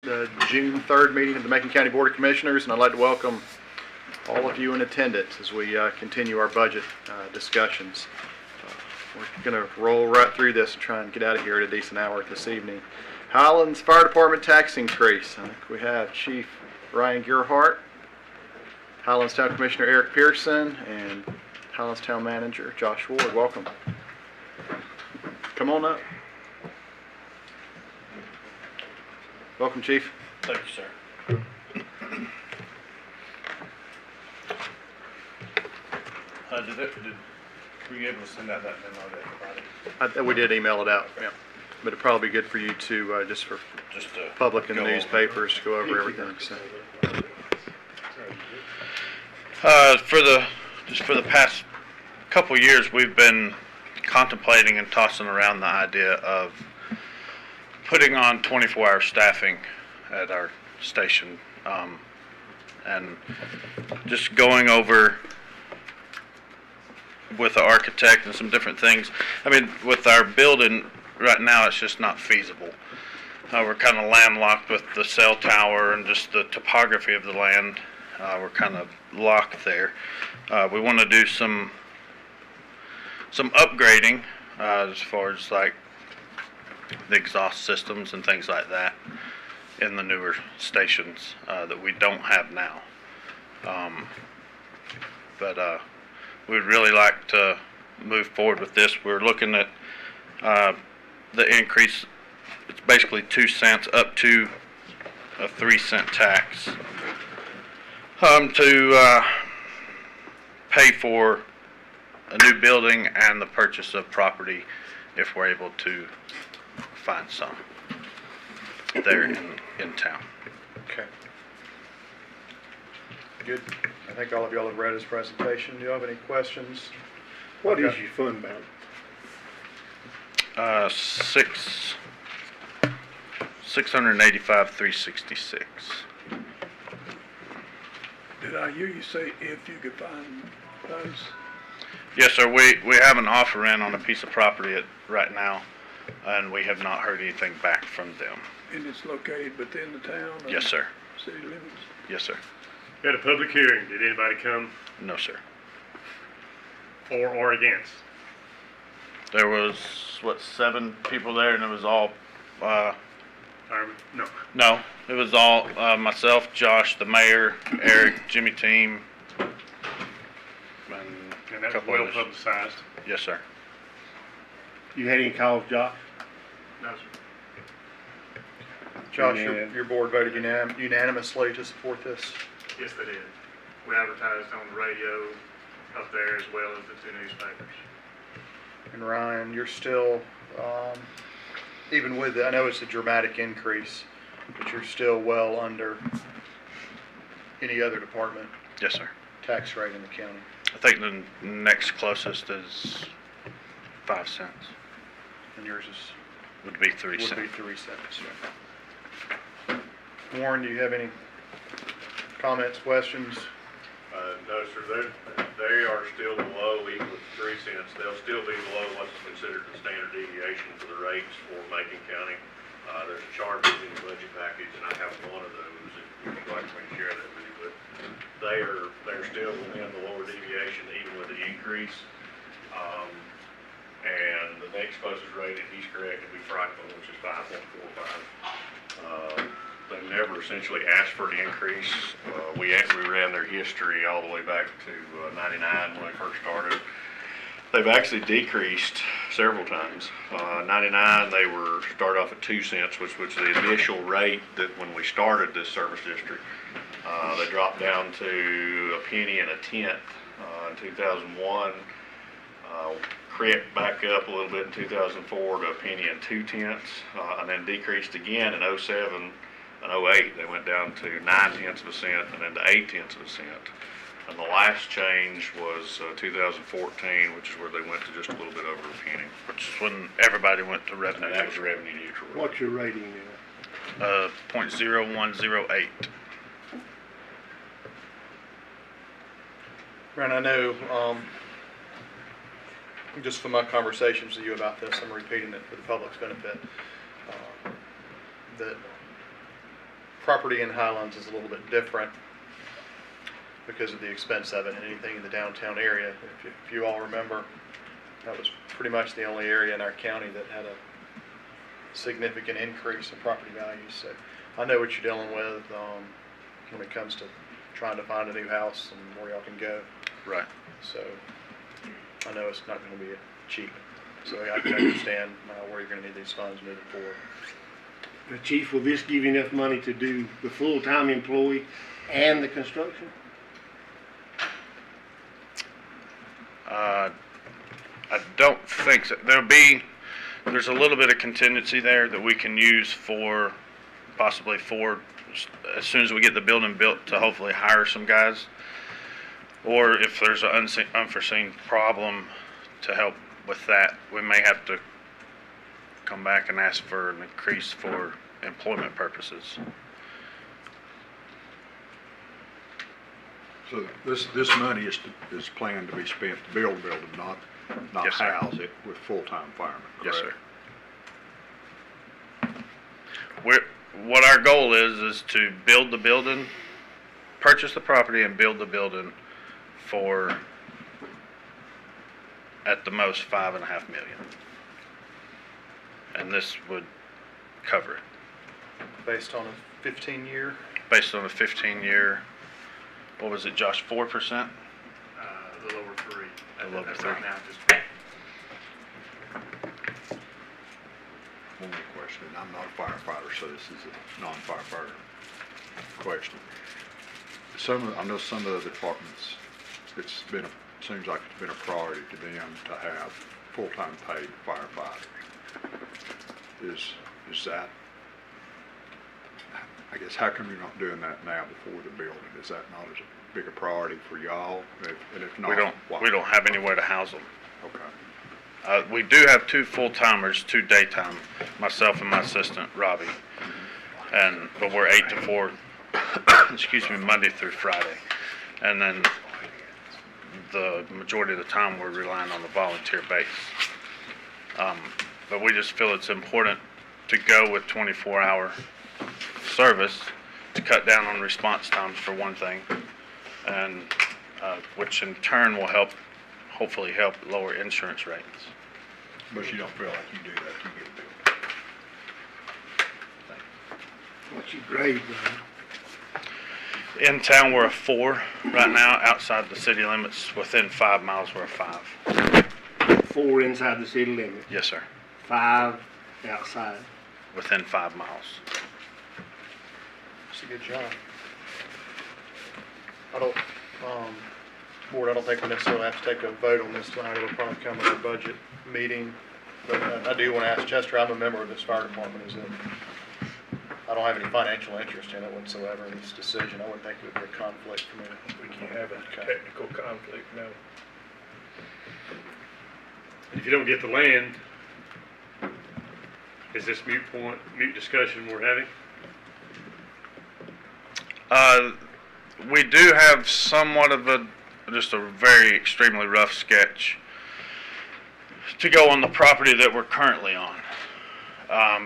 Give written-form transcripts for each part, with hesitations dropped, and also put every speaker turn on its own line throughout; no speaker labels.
the June 3rd meeting of the Macon County Board of Commissioners, and I'd like to welcome all of you in attendance as we continue our budget discussions. We're going to roll right through this and try and get out of here at a decent hour this evening. Highlands Fire Department tax increase. I think we have Chief Ryan Gearhart, Highlands Town Commissioner Eric Pearson, and Highlands Town Manager Josh Ward. Welcome. Come on up. Welcome, Chief.
Thank you, sir. Were you able to send out that memo to everybody?
We did email it out, yeah. But it'd probably be good for you to, just for public and the newspapers, to go over everything. So.
For the past couple years, we've been contemplating and tossing around the idea of putting on 24-hour staffing at our station, and just going over with the architect and some different things. I mean, with our building right now, it's just not feasible. We're kind of landlocked with the cell tower and just the topography of the land. We're kind of locked there. We want to do some upgrading as far as like the exhaust systems and things like that in the newer stations that we don't have now. But we'd really like to move forward with this. We're looking at the increase. It's basically 2 cents up to a 3-cent tax to pay for a new building and the purchase of property if we're able to find some there in town.
Okay. Good. I think all of y'all have read his presentation. Do you have any questions?
What is your fund balance?
685,366.
Did I hear you say if you could find those?
Yes, sir. We have an offer in on a piece of property right now, and we have not heard anything back from them.
And it's located within the town?
Yes, sir.
City limits?
Yes, sir.
You had a public hearing. Did anybody come
No, sir.
for or against?
There was, 7 people there, and it was all,
No.
no, it was all myself, Josh, the mayor, Eric, Jimmy Team, and
And
a
that's
couple
well
others.
publicized.
Yes, sir.
You had any calls, Josh?
No, sir.
Josh,
Yeah.
your board voted unanimously to support this.
Yes, they did. We advertised on the radio up there as well as the 2 newspapers.
And Ryan, you're still, even with, I know it's a dramatic increase, but you're still well under any other department
Yes, sir.
tax rate in the county.
I think the next closest is 5 cents.
And yours is,
Would be 3
would be
cents.
3 cents. Warren, do you have any comments, questions?
No, sir, they are still below, even with 3 cents, they'll still be below what's considered the standard deviation for the rates for Macon County. There's charges in the budget package, and I have one of those, if you'd like me to share that with you, but they're still within the lower deviation, even with the increase. And the next closest rate, if he's correct, would be Franklin, which is 5.45. They never essentially asked for the increase. We ran their history all the way back to 99 when they first started. They've actually decreased several times. 99, they started off at 2 cents, which was the initial rate that when we started this service district. They dropped down to a penny and a tenth in 2001. Crept back up a little bit in 2004 to a penny and 2 tenths, and then decreased again in 07 and 08. They went down to 9 tenths of a cent and then to 8 tenths of a cent. And the last change was 2014, which is where they went to just a little bit over a penny.
Which is when everybody went to revenue.
And that was revenue neutral.
What's your rating now?
0.0108.
Ryan, I know, just from my conversations with you about this, I'm repeating it for the public's benefit, that property in Highlands is a little bit different because of the expense of it, and anything in the downtown area. If you all remember, that was pretty much the only area in our county that had a significant increase in property values. So I know what you're dealing with when it comes to trying to find a new house and where y'all can go.
Right.
So I know it's not going to be cheap. So I can understand where you're going to need these funds moving forward.
Chief, will this give you enough money to do the full-time employee and the construction?
I don't think so. There's a little bit of contingency there that we can use for, possibly for, as soon as we get the building built, to hopefully hire some guys. Or if there's an unforeseen problem to help with that, we may have to come back and ask for an increase for employment purposes.
So this money is planned to be spent to build the building, not
Yes, sir.
house it with full-time firemen,
Yes,
correct?
sir. What our goal is to build the building, purchase the property and build the building for, at the most, $5.5 million. And this would cover it,
Based on a 15-year,
based on a 15-year, what was it, Josh, 4%?
The lower three.
The lower
That's
three.
right now, just
One more question, and I'm not a firefighter, so this is a non-firefighter question. I know some of the departments, seems like it's been a priority to them to have full-time paid firefighters. Is that, I guess, how come you're not doing that now before the building? Is that not as big a priority for y'all? And if not, why?
We don't have anywhere to house them.
Okay.
We do have 2 full-timers, 2 daytime, myself and my assistant, Robbie. But we're 8 to 4, excuse me, Monday through Friday. And then the majority of the time we're relying on the volunteer base. But we just feel it's important to go with 24-hour service to cut down on response times for one thing, and which in turn will hopefully help lower insurance rates.
But you don't feel like you do that, you get a building.
What's your grade, Brian?
In town, we're a 4 right now. Outside the city limits, within 5 miles, we're a 5.
4 inside the city limit,
Yes, sir.
5 outside.
Within 5 miles.
it's a good job. Board, I don't think we necessarily have to take a vote on this tonight. It'll probably come at our budget meeting. But I do want to ask Chester, I'm a member of this fire department, I don't have any financial interest in it whatsoever in this decision. I wouldn't think it would be a conflict for me.
We can't have a
Okay.
technical conflict, no. If you don't get the land, is this mute discussion we're having?
We do have somewhat of just a very extremely rough sketch to go on the property that we're currently on.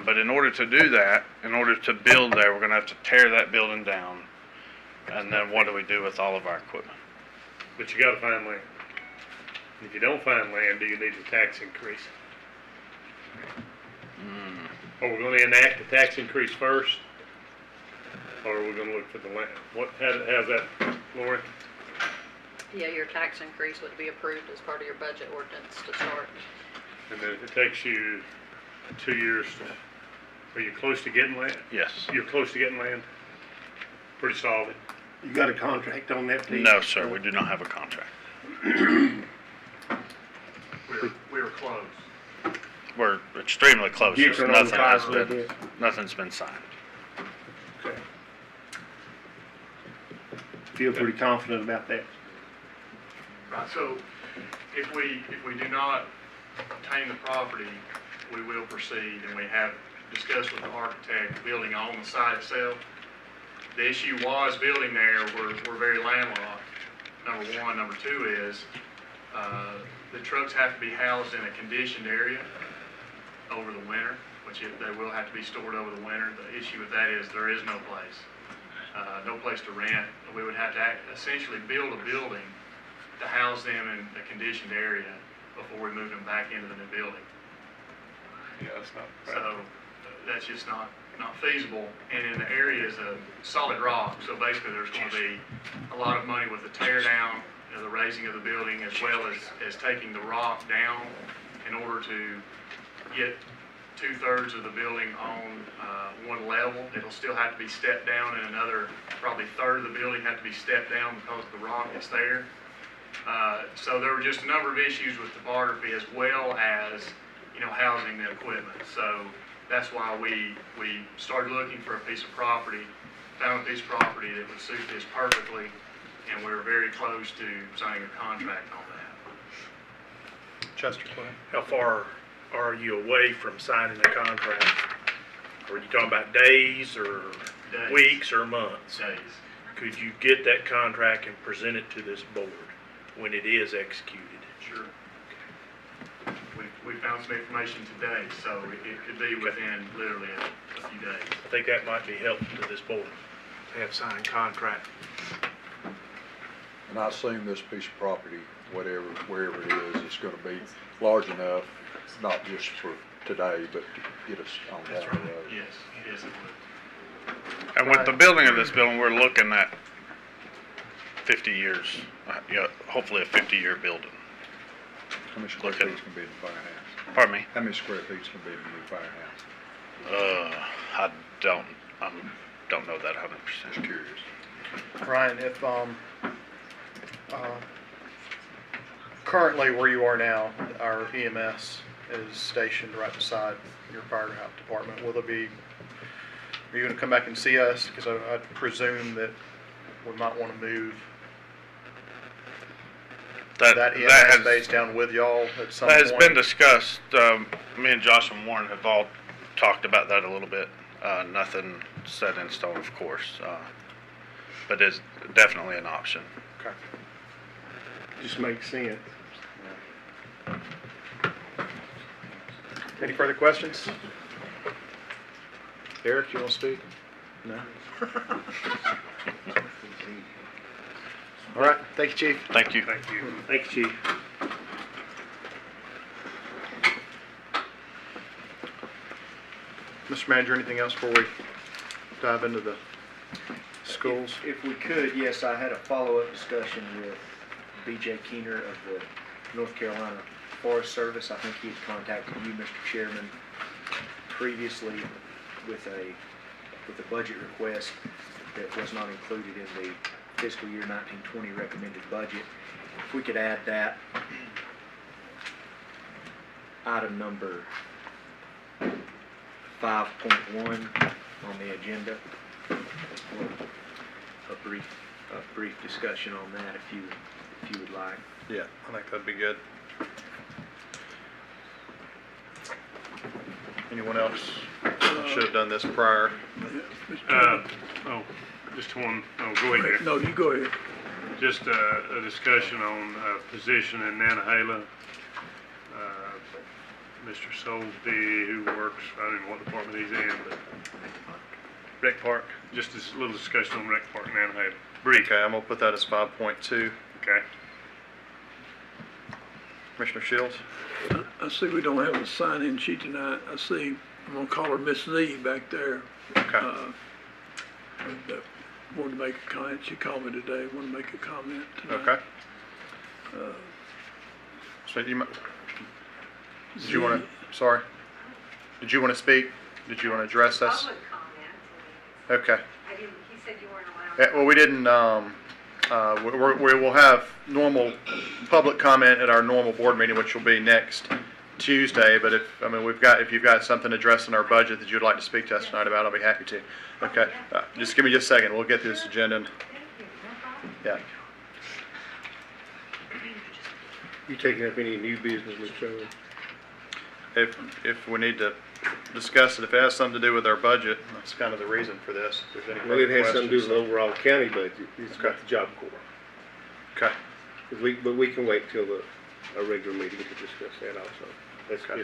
But in order to do that, in order to build there, we're going to have to tear that building down. And then what do we do with all of our equipment?
But you gotta find land. If you don't find land, do you need a tax increase? Are we gonna enact the tax increase first? Or are we gonna look for the land? How's that, Lauren?
Yeah, your tax increase would be approved as part of your budget ordinance to start.
And then if it takes you 2 years, are you close to getting land?
Yes.
You're close to getting land? Pretty solid.
You got a contract on that, please?
No, sir, we do not have a contract.
we were close.
We're extremely close. Just
Different on the price a little bit.
Nothing's been signed.
Okay. Feel pretty confident about that?
Right, so if we do not obtain the property, we will proceed, and we have discussed with the architect building on the site itself. The issue was building there, we're very landlocked, number one. Number two is, the trucks have to be housed in a conditioned area over the winter, which they will have to be stored over the winter. The issue with that is there is no place to rent. We would have to essentially build a building to house them in a conditioned area before we moved them back into the new building.
Yeah, that's not.
So that's just not feasible. And in the area is a solid rock, so basically there's going to be a lot of money with the tear down, the raising of the building, as well as taking the rock down in order to get 2/3 of the building on one level. It'll still have to be stepped down, and another probably third of the building have to be stepped down because of the rock that's there. So there were just a number of issues with topography as well as, housing the equipment. So that's why we started looking for a piece of property, found a piece of property that would suit this perfectly, and we were very close to signing a contract on that.
Chester, go ahead.
How far are you away from signing the contract? Are you talking about days or
Days.
weeks or months?
Days.
Could you get that contract and present it to this board when it is executed?
Sure. We found some information today, so it could be within literally a few days.
I think that might be helpful to this board, to have signed contract.
And I assume this piece of property, wherever it is, it's gonna be large enough, not just for today, but to get us on down the road.
Yes, it would.
And with the building of this building, we're looking at 50 years, hopefully a 50-year building.
How many square
Looking-
feet's gonna be in the firehouse?
Pardon me?
How many square feet's gonna be in the new firehouse?
I don't know that 100%.
Just curious.
Ryan, if, currently where you are now, our EMS is stationed right beside your fire department. Will there be, are you gonna come back and see us? Because I presume that we might wanna move that EMS base down with y'all at some
That
point.
has been discussed. Me and Josh and Warren have all talked about that a little bit. Nothing set in stone, of course, but it's definitely an option.
Okay.
Just makes sense.
Any further questions? Eric, you want to speak? No? All right, thank you, Chief.
Thank you.
Thank you.
Thank you, Chief.
Mr. Manager, anything else before we dive into the schools?
If we could, yes, I had a follow-up discussion with B.J. Keener of the North Carolina Forest Service. I think he had contacted you, Mr. Chairman, previously with a budget request that was not included in the fiscal year 1920 recommended budget. If we could add that, item number 5.1 on the agenda. A brief discussion on that if you would like.
Yeah, I think that'd be good. Anyone else? I should have done this prior.
Just one, go ahead.
No, you go ahead.
Just a discussion on position in Nantahala. Mr. Soulsby, who works, I don't know what department he's in, but
Rec Park.
just this little discussion on Rec Park in Nantahala. Brief,
Okay, I'm gonna put that as 5.2.
okay?
Commissioner Shields?
I see we don't have a sign-in sheet tonight. I see, I'm gonna call her Miss Z back there.
Okay.
That wanted to make a comment. She called me today, wanted to make a comment tonight.
Okay. So you might, did you wanna, sorry? Did you wanna speak? Did you wanna address us?
Public comment.
Okay.
I didn't, he said you weren't allowed.
Yeah, well, we didn't, we will have normal public comment at our normal board meeting, which will be next Tuesday, but if you've got something addressing our budget that you'd like to speak to us tonight about, I'll be happy to. Okay, just give me just a second, we'll get through this agenda.
Thank you, no problem.
Yeah.
You taking up any new business, Mr. Chairman?
If we need to discuss it, if it has something to do with our budget, that's kind of the reason for this. If there's any
Well, it
further
has something to do with
questions.
the overall county budget. It's
Okay.
about the Job Corps.
Okay,
But we can wait till a regular meeting to discuss that also.
Okay.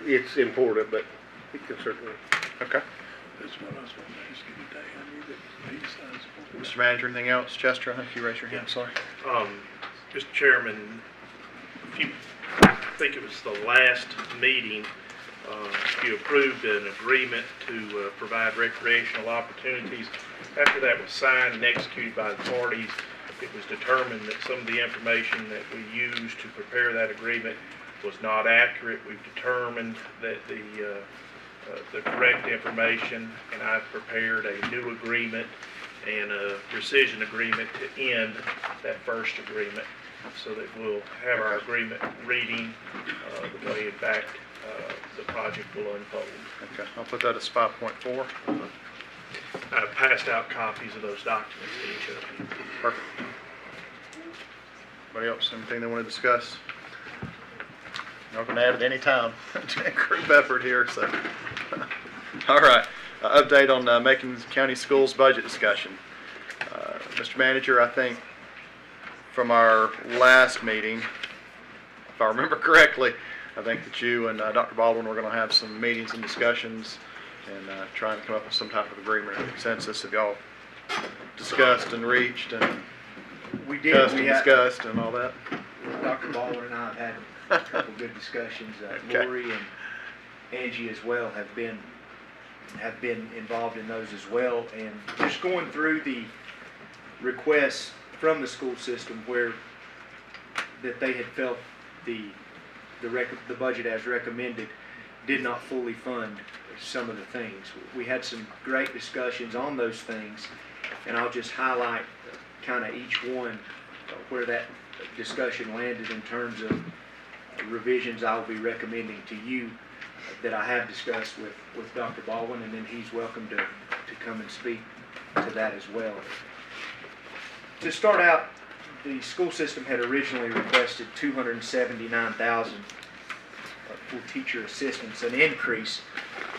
It's important, but He can certainly.
Okay.
That's what I was going to ask you today. I knew that he signed something.
Mr. Manager, anything else? Chester, I think you raised your hand, sorry.
Mr. Chairman, I think it was the last meeting, you approved an agreement to provide recreational opportunities. After that was signed and executed by the parties, it was determined that some of the information that we used to prepare that agreement was not accurate. We've determined that the correct information, and I've prepared a new agreement and a rescission agreement to end that first agreement, so that we'll have our agreement reading the way, in fact, the project will unfold.
Okay, I'll put that as 5.4.
I passed out copies of those documents to each of you.
Perfect. Anybody else, anything they want to discuss? Y'all can add at any time. Group effort here, so. All right, update on Macon County Schools budget discussion. Mr. Manager, I think from our last meeting, if I remember correctly, I think that you and Dr. Baldwin were going to have some meetings and discussions and trying to come up with some type of agreement or consensus. Have y'all discussed and reached and
We did.
discussed
We
and
had,
discussed and all that?
Dr. Baldwin and I have had a couple good discussions.
Okay.
Lori and Angie as well have been involved in those as well. And just going through the requests from the school system where that they had felt the budget as recommended did not fully fund some of the things. We had some great discussions on those things, and I'll just highlight kind of each one where that discussion landed in terms of revisions I'll be recommending to you that I have discussed with Dr. Baldwin, and then he's welcome to come and speak to that as well. To start out, the school system had originally requested $279,000 for teacher assistants, an increase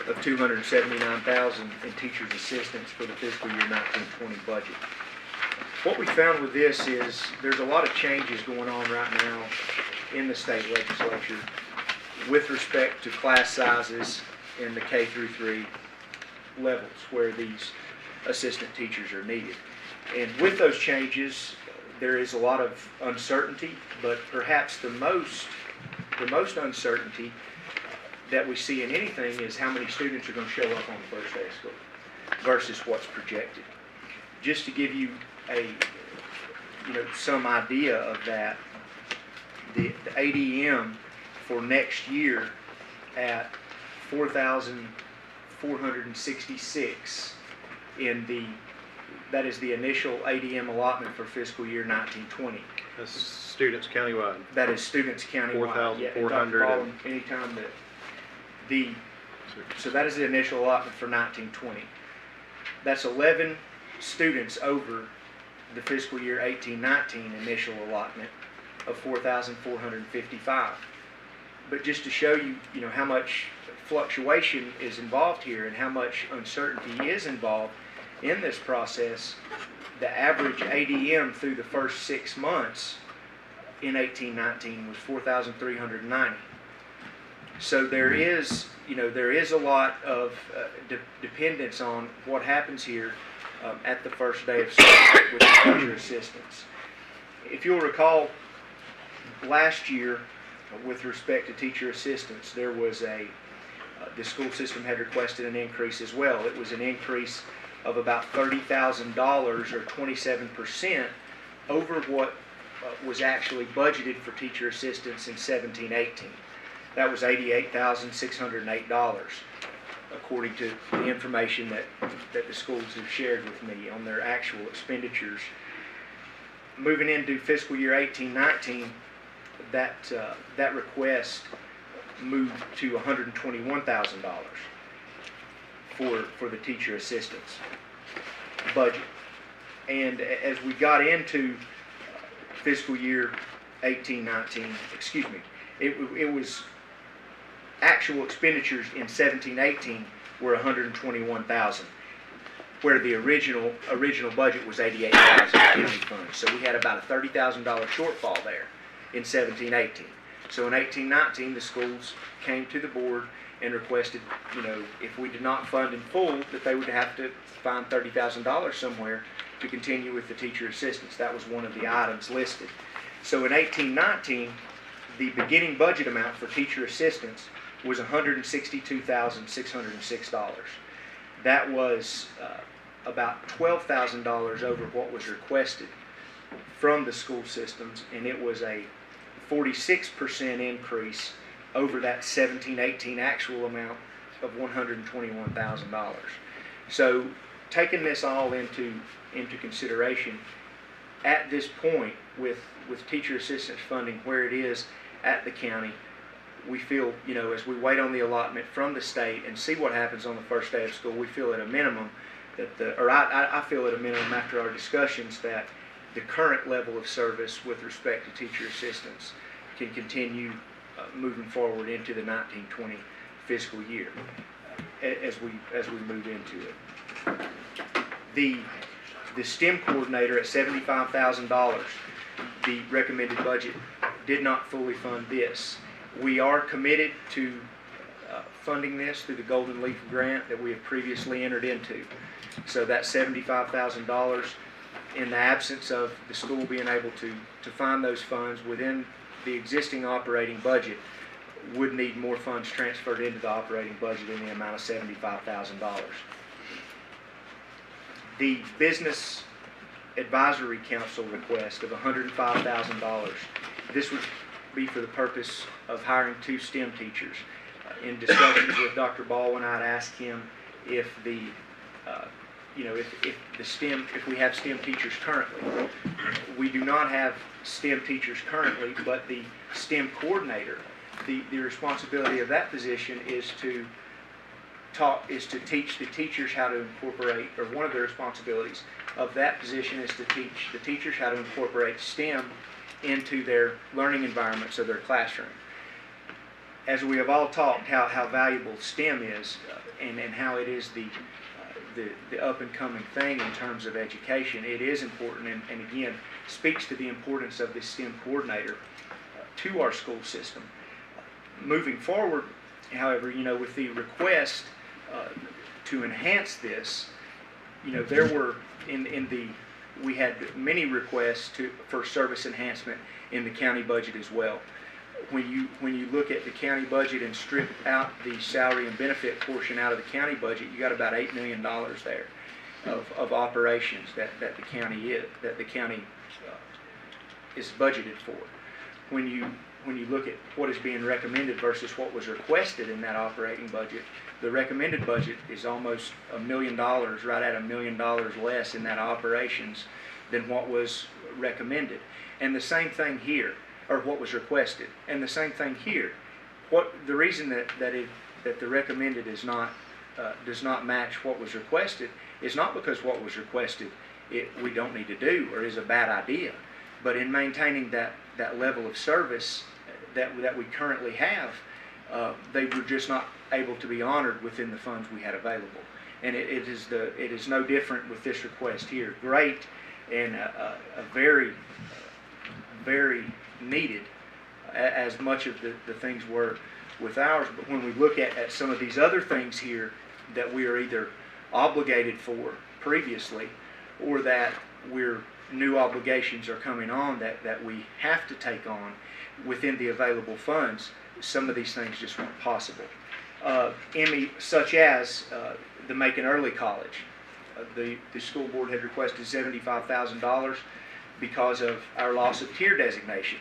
of $279,000 in teachers' assistants for the fiscal year 1920 budget. What we found with this is there's a lot of changes going on right now in the state legislature with respect to class sizes in the K through 3 levels where these assistant teachers are needed. And with those changes, there is a lot of uncertainty, but perhaps the most uncertainty that we see in anything is how many students are going to show up on the first day of school versus what's projected. Just to give you some idea of that, the ADM for next year at 4,466 that is the initial ADM allotment for fiscal year 1920.
That's students countywide.
That is students countywide.
4,400.
Anytime that so that is the initial allotment for 1920. That's 11 students over the fiscal year 1819 initial allotment of 4,455. But just to show you, how much fluctuation is involved here and how much uncertainty is involved in this process, the average ADM through the first 6 months in 1819 was 4,390. So there is a lot of dependence on what happens here at the first day of school with the teacher assistants. If you'll recall, last year, with respect to teacher assistants, there was the school system had requested an increase as well. It was an increase of about $30,000 or 27% over what was actually budgeted for teacher assistants in 17-18. That was $88,608, according to the information that the schools have shared with me on their actual expenditures. Moving into fiscal year 18-19, that request moved to $121,000 for the teacher assistants budget. And as we got into fiscal year 18-19, it was actual expenditures in 17-18 were $121,000, where the original budget was $88,000 in funds. So we had about a $30,000 shortfall there in 17-18. So in 18-19, the schools came to the board and requested, if we did not fund in full, that they would have to find $30,000 somewhere to continue with the teacher assistants. That was one of the items listed. So in 18-19, the beginning budget amount for teacher assistants was $162,606. That was about $12,000 over what was requested from the school systems, and it was a 46% increase over that 17-18 actual amount of $121,000. So taking this all into consideration, at this point with teacher assistance funding where it is at the county, we feel, as we wait on the allotment from the state and see what happens on the first day of school, we feel at a minimum that I feel at a minimum after our discussions that the current level of service with respect to teacher assistants can continue moving forward into the 19-20 fiscal year as we move into it. The STEM coordinator at $75,000, the recommended budget did not fully fund this. We are committed to funding this through the Golden Leaf grant that we have previously entered into. So that $75,000, in the absence of the school being able to find those funds within the existing operating budget, would need more funds transferred into the operating budget in the amount of $75,000. The Business Advisory Council request of $105,000, this would be for the purpose of hiring 2 STEM teachers. In discussions with Dr. Baldwin, I'd asked him if if we have STEM teachers currently. We do not have STEM teachers currently, but the STEM coordinator, the responsibility of that position is to teach the teachers how to incorporate, or one of the responsibilities of that position is to teach the teachers how to incorporate STEM into their learning environments of their classroom. As we have all talked how valuable STEM is and how it is the up and coming thing in terms of education, it is important and again speaks to the importance of this STEM coordinator to our school system. Moving forward, however, with the request to enhance this, there were we had many requests for service enhancement in the county budget as well. When you look at the county budget and strip out the salary and benefit portion out of the county budget, you got about $8 million there of operations that the county is budgeted for. When you look at what is being recommended versus what was requested in that operating budget, the recommended budget is almost $1 million, right at $1 million less in that operations than what was recommended. And the same thing here, or what was requested. And the same thing here. The reason that the recommended does not match what was requested is not because what was requested we don't need to do or is a bad idea, but in maintaining that level of service that we currently have, they were just not able to be honored within the funds we had available. And it is no different with this request here. Great and a very, very needed, as much of the things were with ours. But when we look at some of these other things here that we are either obligated for previously or that new obligations are coming on that we have to take on within the available funds, some of these things just weren't possible. Such as the Macon Early College. The school board had requested $75,000 because of our loss of tier designation.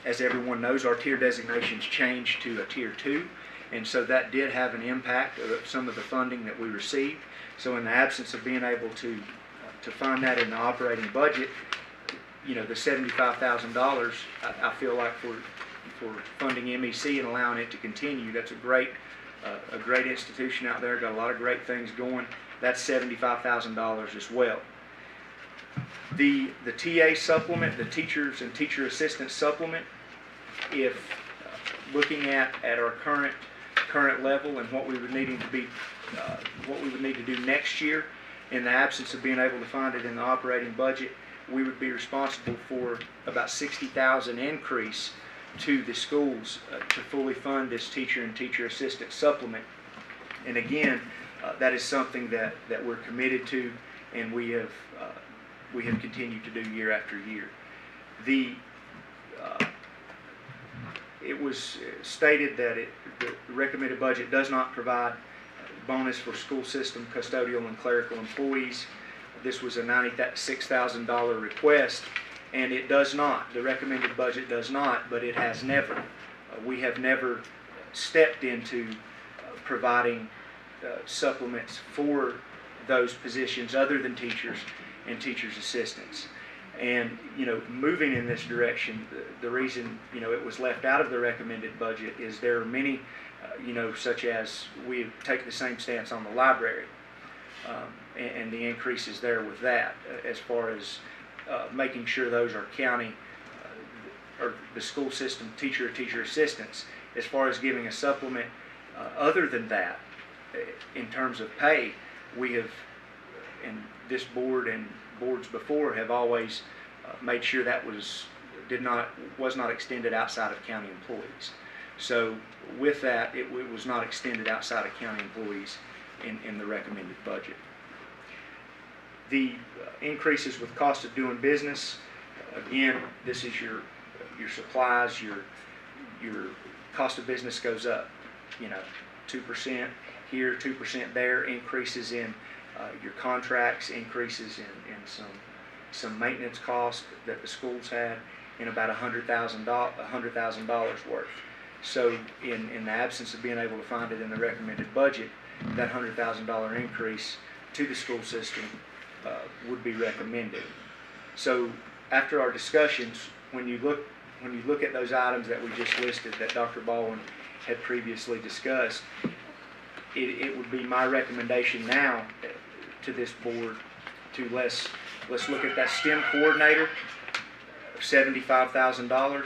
As everyone knows, our tier designations changed to a tier 2, and so that did have an impact of some of the funding that we received. So in the absence of being able to fund that in the operating budget, the $75,000, I feel like for funding MEC and allowing it to continue, that's a great institution out there, got a lot of great things going. That's $75,000 as well. The TA supplement, the teachers and teacher assistant supplement, if looking at our current level and what we would need to do next year, in the absence of being able to find it in the operating budget, we would be responsible for about $60,000 increase to the schools to fully fund this teacher and teacher assistant supplement. And again, that is something that we're committed to, and we have continued to do year after year. It was stated that the recommended budget does not provide bonus for school system custodial and clerical employees. This was a $96,000 request, and it does not. The recommended budget does not, but it has never. We have never stepped into providing supplements for those positions other than teachers and teachers' assistants. And, moving in this direction, the reason, it was left out of the recommended budget is there are many, such as we take the same stance on the library and the increases there with that, as far as making sure those are county or the school system teacher or teacher assistants. As far as giving a supplement other than that, in terms of pay, we have, and this board and boards before have always made sure that was not extended outside of county employees. So with that, it was not extended outside of county employees in the recommended budget. The increases with cost of doing business, again, this is your supplies, your cost of business goes up, 2% here, 2% there, increases in your contracts, increases in some maintenance costs that the schools had, in about $100,000 worth. So in the absence of being able to find it in the recommended budget, that $100,000 increase to the school system would be recommended. So after our discussions, when you look at those items that we just listed that Dr. Baldwin had previously discussed, it would be my recommendation now to this board to let's look at that STEM coordinator of $75,000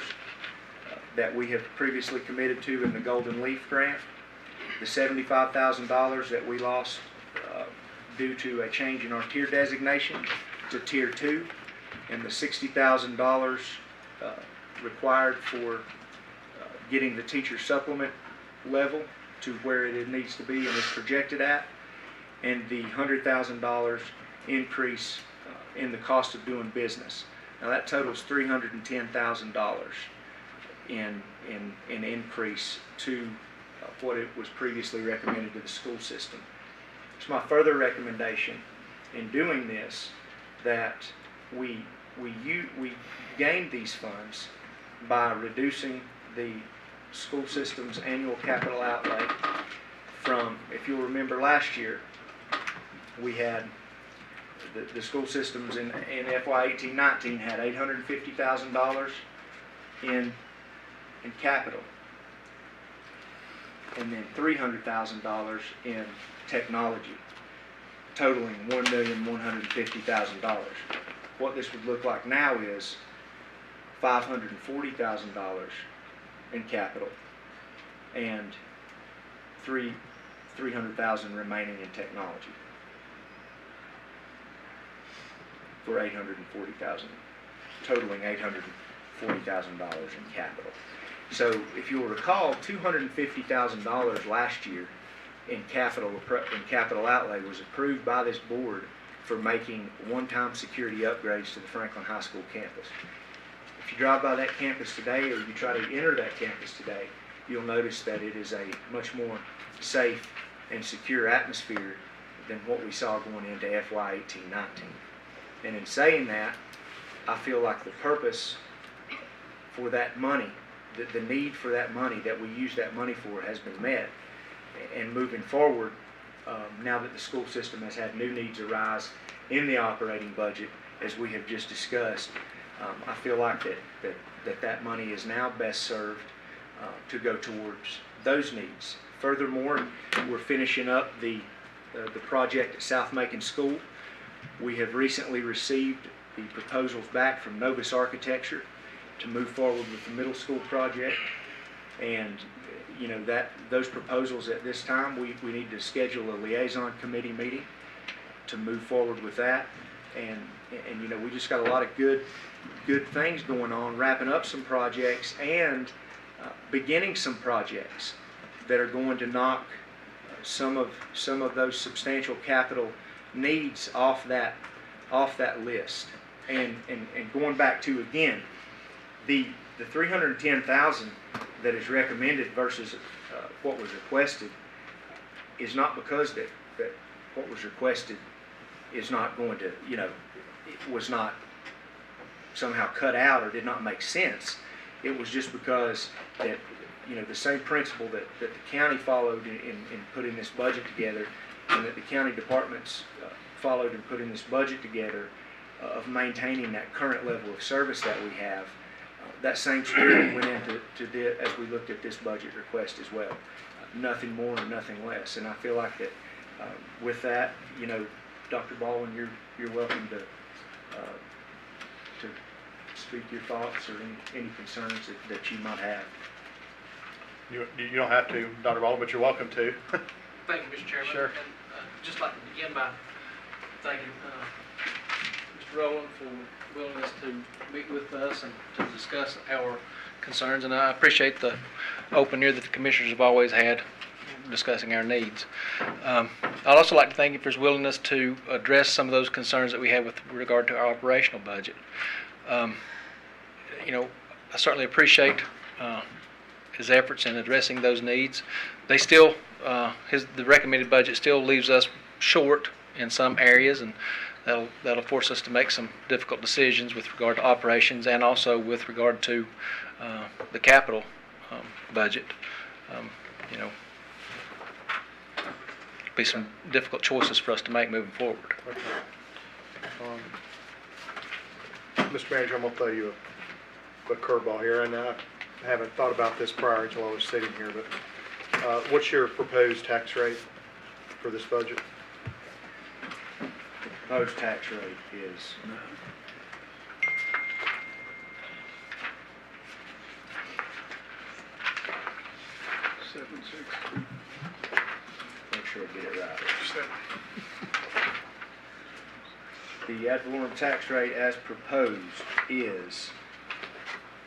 that we have previously committed to in the Golden Leaf grant, the $75,000 that we lost due to a change in our tier designation to Tier 2, and the $60,000 required for getting the teacher supplement level to where it needs to be and is projected at, and the $100,000 increase in the cost of doing business. Now that totals $310,000 in increase to what it was previously recommended to the school system. It's my further recommendation in doing this that we gain these funds by reducing the school system's annual capital outlay from, if you'll remember last year, we had the school systems in FY 18-19 had $850,000 in capital, and then $300,000 in technology, totaling $1,150,000. What this would look like now is $540,000 in capital and $300,000 remaining in technology for $840,000, totaling $840,000 in capital. So if you'll recall, $250,000 last year in capital outlay was approved by this board for making one-time security upgrades to the Franklin High School campus. If you drive by that campus today, or you try to enter that campus today, you'll notice that it is a much more safe and secure atmosphere than what we saw going into FY 18-19. And in saying that, I feel like the purpose for that money, the need for that money that we use that money for, has been met. And moving forward, now that the school system has had new needs arise in the operating budget, as we have just discussed, I feel like that money is now best served to go towards those needs. Furthermore, we're finishing up the project at South Macon School. We have recently received the proposals back from Novus Architecture to move forward with the middle school project, and those proposals at this time, we need to schedule a liaison committee meeting to move forward with that. and you know, we just got a lot of good things going on, wrapping up some projects and beginning some projects that are going to knock some of those substantial capital needs off that list. And going back to, again, the 310,000 that is recommended versus what was requested is not because that what was requested is not going to, you know, it was not somehow cut out or did not make sense. It was just because that, you know, the same principle that the county followed in putting this budget together, and that the county departments followed in putting this budget together, of maintaining that current level of service that we have. That same spirit went into as we looked at this budget request as well. Nothing more and nothing less. And I feel like that with that, you know, Dr. Baldwin, you're welcome to speak your thoughts or any concerns that you might have.
You don't have to, Dr. Baldwin, but you're welcome to.
Thank you, Mr. Chairman.
Sure.
And just like to begin by thanking Mr. Rowland for willingness to meet with us and to discuss our concerns. And I appreciate the open ear that the commissioners have always had discussing our needs. I'd also like to thank you for his willingness to address some of those concerns that we have with regard to our operational budget. You know, I certainly appreciate his efforts in addressing those needs. They still, the recommended budget still leaves us short in some areas, and that'll force us to make some difficult decisions with regard to operations and also with regard to the capital budget. You know, be some difficult choices for us to make moving forward.
Mr. Manager, I'm going to throw you a quick curveball here, and I haven't thought about this prior until I was sitting here, but what's your proposed tax rate for this budget?
The proposed tax rate is
7.6.
make sure I get it right. The ad valorem tax rate as proposed is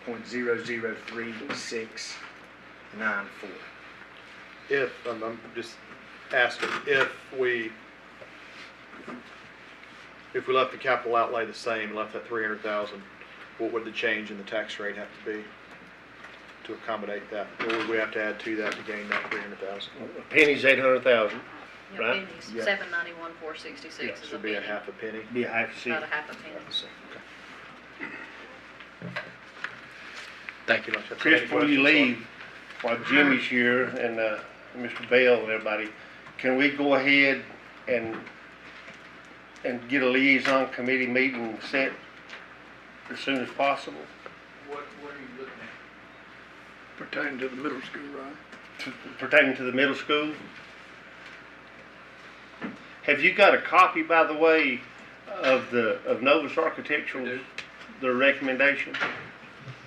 0.003694.
If, I'm just asking, if we left the capital outlay the same, left that 300,000, what would the change in the tax rate have to be to accommodate that? Or would we have to add to that to gain that 300,000?
A penny's 800,000.
Yeah,
Right.
pennies,
Yeah.
791,466
Yeah,
is
so
a
it'd be a
penny,
half a penny.
Be a half a cent.
about a half a penny.
Thank you much. That's
Chris,
any
before you
questions?
leave, while Jimmy's here and Mr. Bell and everybody, can we go ahead and get a liaison committee meeting set as soon as possible?
What are you looking at?
Pertaining to the middle school, right?
Pertaining to the middle school? Have you got a copy, by the way, of Novus Architectural,
We do.
their recommendation?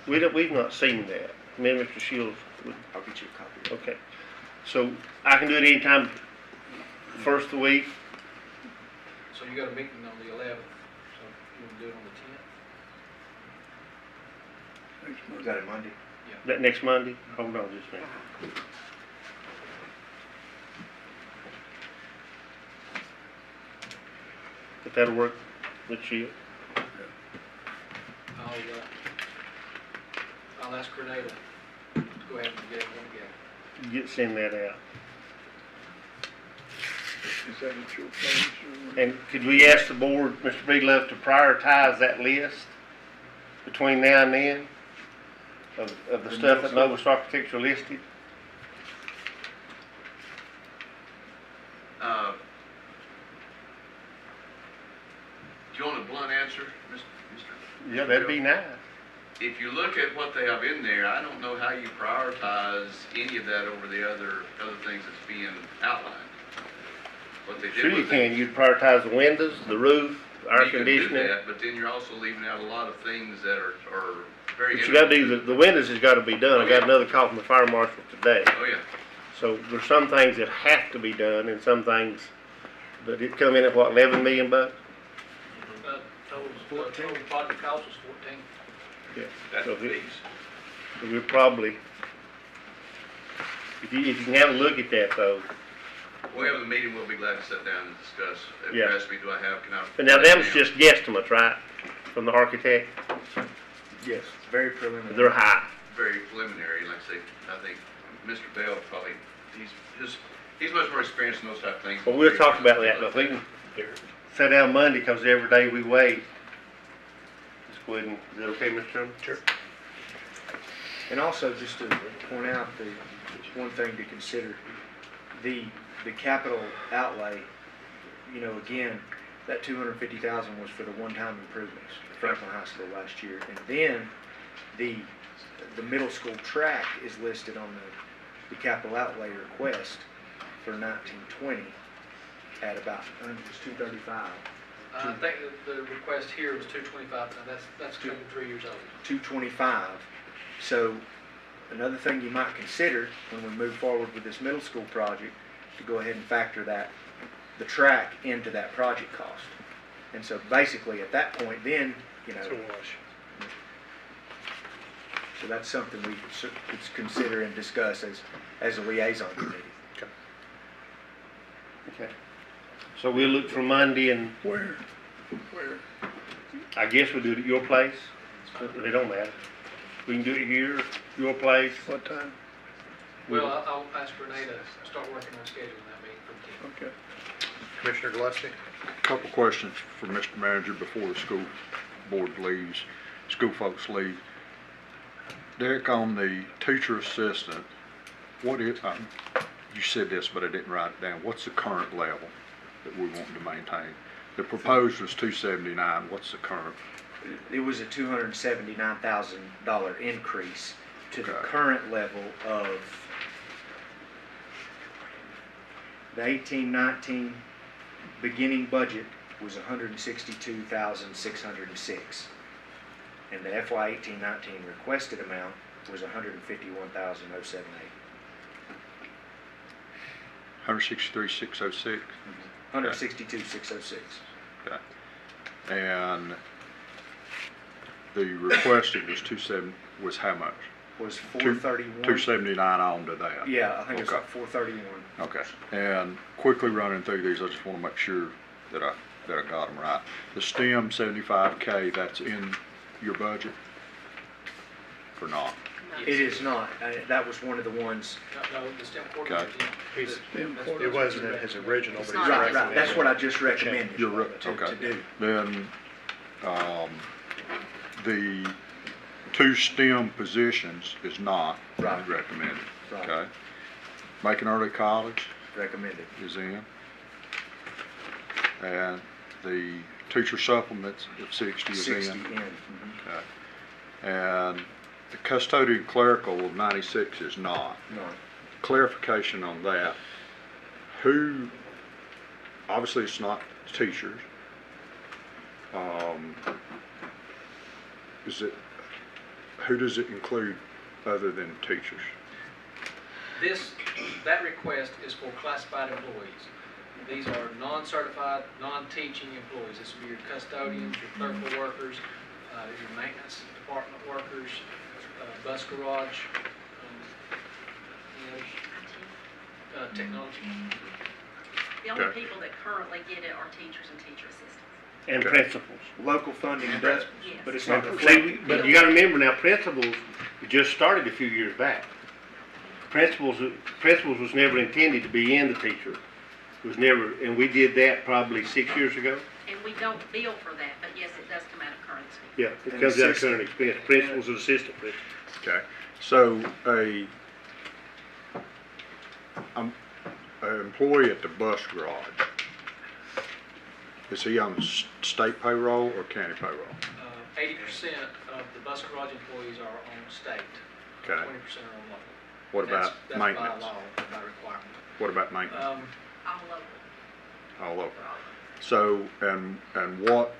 We've not seen that. Me and Mr. Shields would.
I'll get you a copy.
Okay, so I can do it anytime, first of the week.
So you got a meeting on the 11th, so you want to do it on the 10th?
Next month.
You got it Monday?
That next Monday? Hold on just a minute. If that'll work, with you.
I'll ask Renee to go ahead and get one together.
Send that out.
Is that at your place or?
And could we ask the board, Mr. Breedlove, to prioritize that list between now and then of the stuff that Novus Architecture listed?
Do you want a blunt answer, Mr.?
Yeah, that'd be nice.
If you look at what they have in there, I don't know how you prioritize any of that over the other things that's being outlined. What they did
Sure you
with
can.
it-
You'd prioritize the windows, the roof, air
You can do
conditioning.
that, but then you're also leaving out a lot of things that are very.
But you gotta do, the windows has gotta be done. I got another call from the fire marshal today.
Oh, yeah.
So there's some things that have to be done and some things, but it come in at what, 11 million bucks?
Total project cost was 14.
Yeah.
That's
So
the
we-
fees.
We're probably, if you can have a look at that though.
When we have the meeting, we'll be glad to sit down and discuss. If
Yeah.
you ask me, can I?
But now them was just guesstimates, right, from the architect?
Yes, very preliminary.
They're high.
Very preliminary, like I say, I think Mr. Bell probably, he's much more experienced in those type of things.
Well, we'll talk about that, but if we can sit down Monday, cause every day we wait. Just go ahead and, is that okay, Mr. Chairman? Sure.
And also, just to point out, the one thing to consider, the capital outlay, you know, again, that 250,000 was for the one-time improvements at Franklin High School last year. And then the middle school track is listed on the capital outlay request for 1920 at about, I think it was 235.
I think the request here was 225, now that's 3 years old.
225. So another thing you might consider when we move forward with this middle school project, to go ahead and factor the track into that project cost. And so basically at that point then, you know,
It's a wash.
so that's something we could consider and discuss as a liaison committee.
Okay. So we'll look for Monday and
Where?
I guess we'll do it at your place. It don't matter. We can do it here, your place.
What time?
Well, I'll ask Renee to start working on scheduling that meeting for 10.
Okay.
Commissioner Gillespie?
Couple questions for Mr. Manager before the school board leaves, school folks leave. Derek, on the teacher assistant, what is, you said this, but I didn't write it down. What's the current level that we want to maintain? The proposed was 279. What's the current?
It was a $279,000 increase to the
Okay.
current level of the 18-19 beginning budget was 162,606. And the FY 18-19 requested amount was 151,078.
163,606.
162,606.
Okay. And the requested was how much?
Was 431.
279 on to that.
Yeah, I think it's
Okay.
like 431.
Okay. And quickly running through these, I just want to make sure that I got them right. The STEM 75K, that's in your budget or not?
It is not. That was one of the ones.
No, the STEM coordinator.
It
wasn't in his original,
It's
but he's
not.
Right, right. That's what I just recommended
You're right,
to
okay.
do.
Then, the two STEM positions is not
Right.
recommended.
Right.
Okay. Macon Early College
Recommended.
is in. And the teacher supplements of 60 is
60
in.
in. Mhm.
Okay. And the custodial clerical of 96 is not.
No.
Clarification on that. Who, obviously it's not teachers. Who does it include other than teachers?
That request is for classified employees. These are non-certified, non-teaching employees. This will be your custodians, your clerical workers, your maintenance department workers, bus garage, technology.
The only
Okay.
people that currently get it are teachers and teacher assistants.
And
Okay.
principals.
Local funding does,
Yes.
but it's not
See,
reflected.
but you gotta remember now, principals just started a few years back. Principals was never intended to be in the teacher. It was never, and we did that probably 6 years ago.
And we don't bill for that, but yes, it does come out of current expense.
Yeah, it
And
comes out of
assistant.
current expense. Principals and assistant principals.
Okay. So an employee at the bus garage, is he on state payroll or county payroll?
80% of the bus garage employees are on state.
Okay.
20% are on local.
What about
That's
maintenance?
by law, by requirement.
What about maintenance?
All local.
All over. So, and what,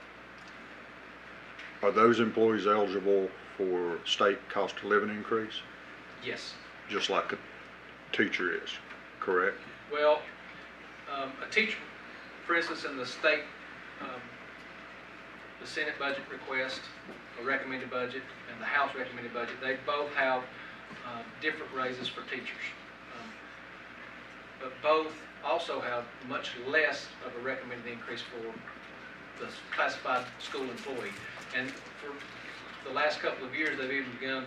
are those employees eligible for state cost of living increase?
Yes.
Just like a teacher is, correct?
Well, a teacher, for instance, in the state the Senate budget request, a recommended budget, and the House recommended budget, they both have different raises for teachers. But both also have much less of a recommended increase for the classified school employee. And for the last couple of years, they've even begun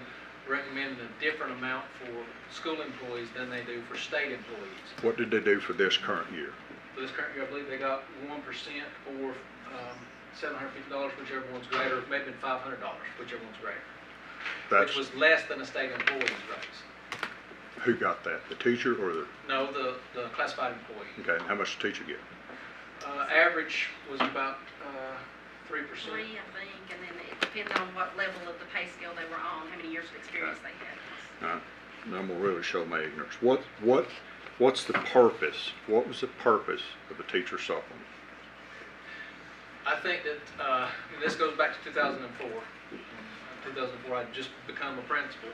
recommending a different amount for school employees than they do for state employees.
What did they do for this current year?
For this current year, I believe they got 1% or $750, whichever one's greater, maybe $500, whichever one's greater.
That's,
Which was less than a state employee's raise.
who got that? The teacher or the,
No, the classified employee.
okay, and how much the teacher get?
Average was about 3%.
3, I think, and then it depends on what level of the pay scale they were on, how many years of experience they had.
I'm gonna really show my ignorance. What's the purpose? What was the purpose of the teacher supplement?
I think that, and this goes back to 2004. 2004, I'd just become a principal,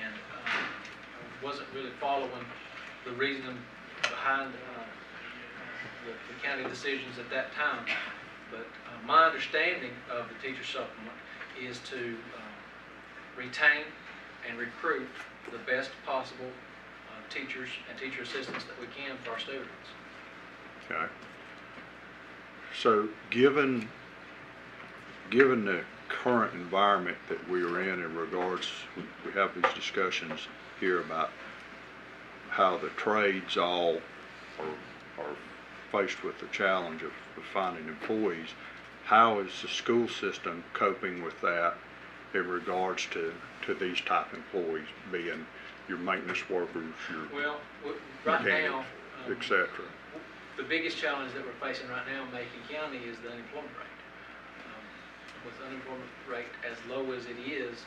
and I wasn't really following the reason behind the county decisions at that time. But my understanding of the teacher supplement is to retain and recruit the best possible teachers and teacher assistants that we can for our students.
Okay. So given the current environment that we are in regards, we have these discussions here about how the trades all are faced with the challenge of finding employees. How is the school system coping with that in regards to these type employees, being your maintenance workers, your
Well, right now,
et cetera?
the biggest challenge that we're facing right now in Macon County is the unemployment rate. With unemployment rate as low as it is,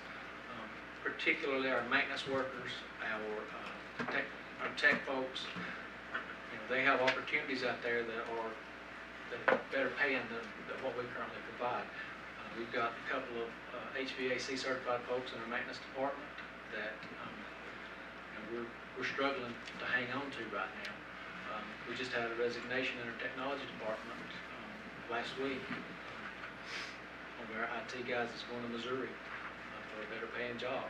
particularly our maintenance workers, our tech folks, they have opportunities out there that are better paying than what we currently provide. We've got a couple of HVAC certified folks in our maintenance department that we're struggling to hang on to right now. We just had a resignation in our technology department last week. One of our IT guys is going to Missouri for a better paying job.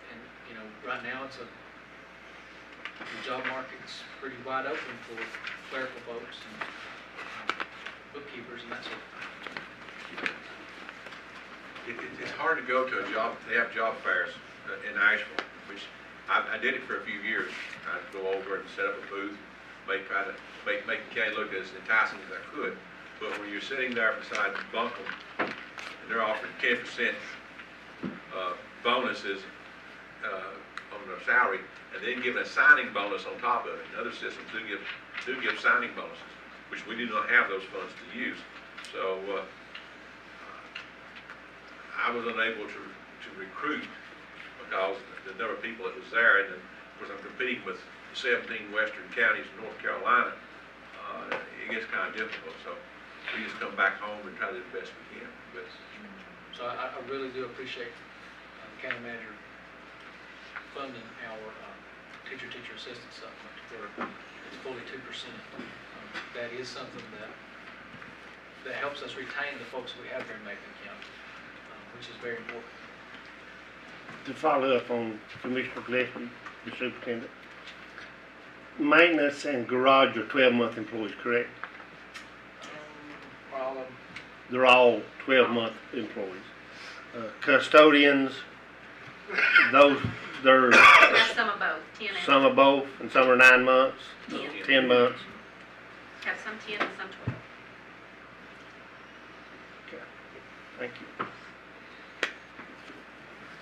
And right now the job market's pretty wide open for clerical folks and bookkeepers and that sort of thing.
It's hard to go to a job, they have job fairs in Asheville, which I did it for a few years. I'd go over and set up a booth, try to make the county look as enticing as I could. But when you're sitting there beside Buncombe, and they're offering 10% bonuses on their salary, and then giving a signing bonus on top of it. And other systems do give signing bonuses, which we do not have those funds to use. So I was unable to recruit because the number of people that was there, and then, of course I'm competing with 17 western counties in North Carolina. It gets kind of difficult, so we just come back home and try to do the best we can. But,
so I really do appreciate the county manager funding our teacher assistant supplement where it's fully 2%. That is something that helps us retain the folks we have here in Macon County, which is very important.
To follow up on Commissioner Gillespie, the superintendent, maintenance and garage are 12-month employees, correct?
All of them.
They're all 12-month employees. Custodians, those, they're
Have some of both, 10 and
some are both, and some are 9 months, 10 months.
have some 10 and some 12.
Okay, thank you.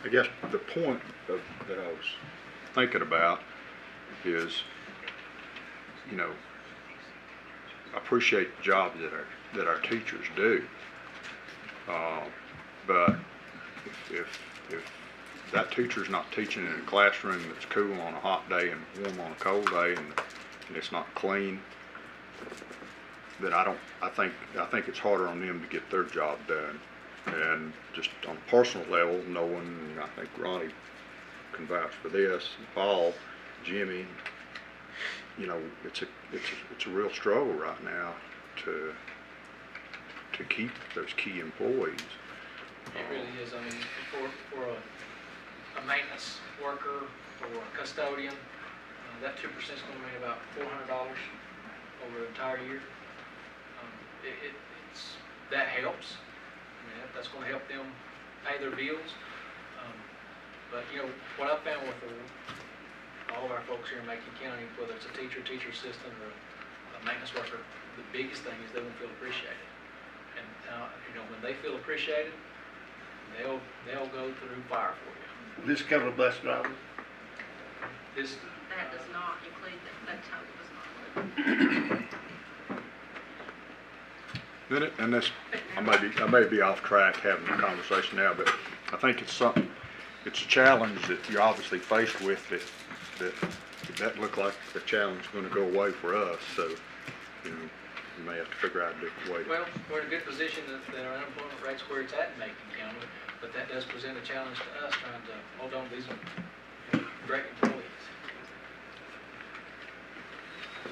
I guess the point that I was thinking about is, I appreciate the job that our teachers do, but if that teacher's not teaching in a classroom that's cool on a hot day and warm on a cold day, and it's not clean, then I think it's harder on them to get their job done. And just on a personal level, knowing, I think Ronnie can vouch for this, Paul, Jimmy, it's a real struggle right now to to keep those key employees.
It really is. I mean, for a maintenance worker or a custodian, that 2% is going to mean about $400 over the entire year. That helps. I mean, that's going to help them pay their bills. But you know, what I found with all of our folks here in Macon County, whether it's a teacher, teacher assistant, or a maintenance worker, the biggest thing is they won't feel appreciated. And you know, when they feel appreciated, they'll go through fire for you.
This cover bus drivers.
That does not include, that total does not include.
Then it, and this, I may be off track having the conversation now, but I think it's a challenge that you're obviously faced with that look like the challenge is going to go away for us. So, you know, we may have to figure out a different way.
Well, we're in a good position that our unemployment rate's where it's at in Macon County, but that does present a challenge to us trying to hold on to these great employees.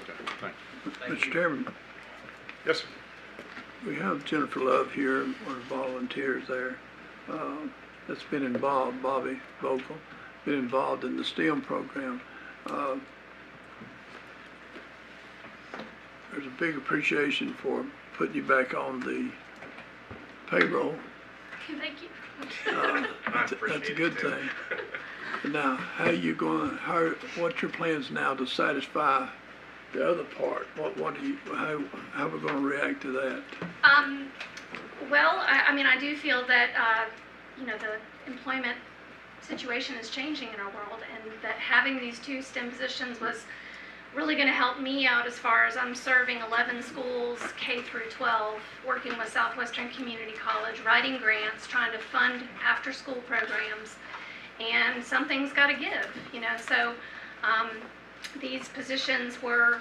Okay, thank you.
Thank
Mr.
you.
Chairman,
Yes, sir.
we have Jennifer Love here, one of the volunteers there, that's been involved, Bobby Vogel, been involved in the STEM program. There's a big appreciation for putting you back on the payroll.
Thank you.
That's a good thing. Now, what's your plans now to satisfy the other part? How we're gonna react to that?
Well, I mean, I do feel that, you know, the employment situation is changing in our world, and that having these two STEM positions was really going to help me out as far as I'm serving 11 schools, K through 12, working with Southwestern Community College, writing grants, trying to fund after-school programs, and something's got to give, you know. So these positions were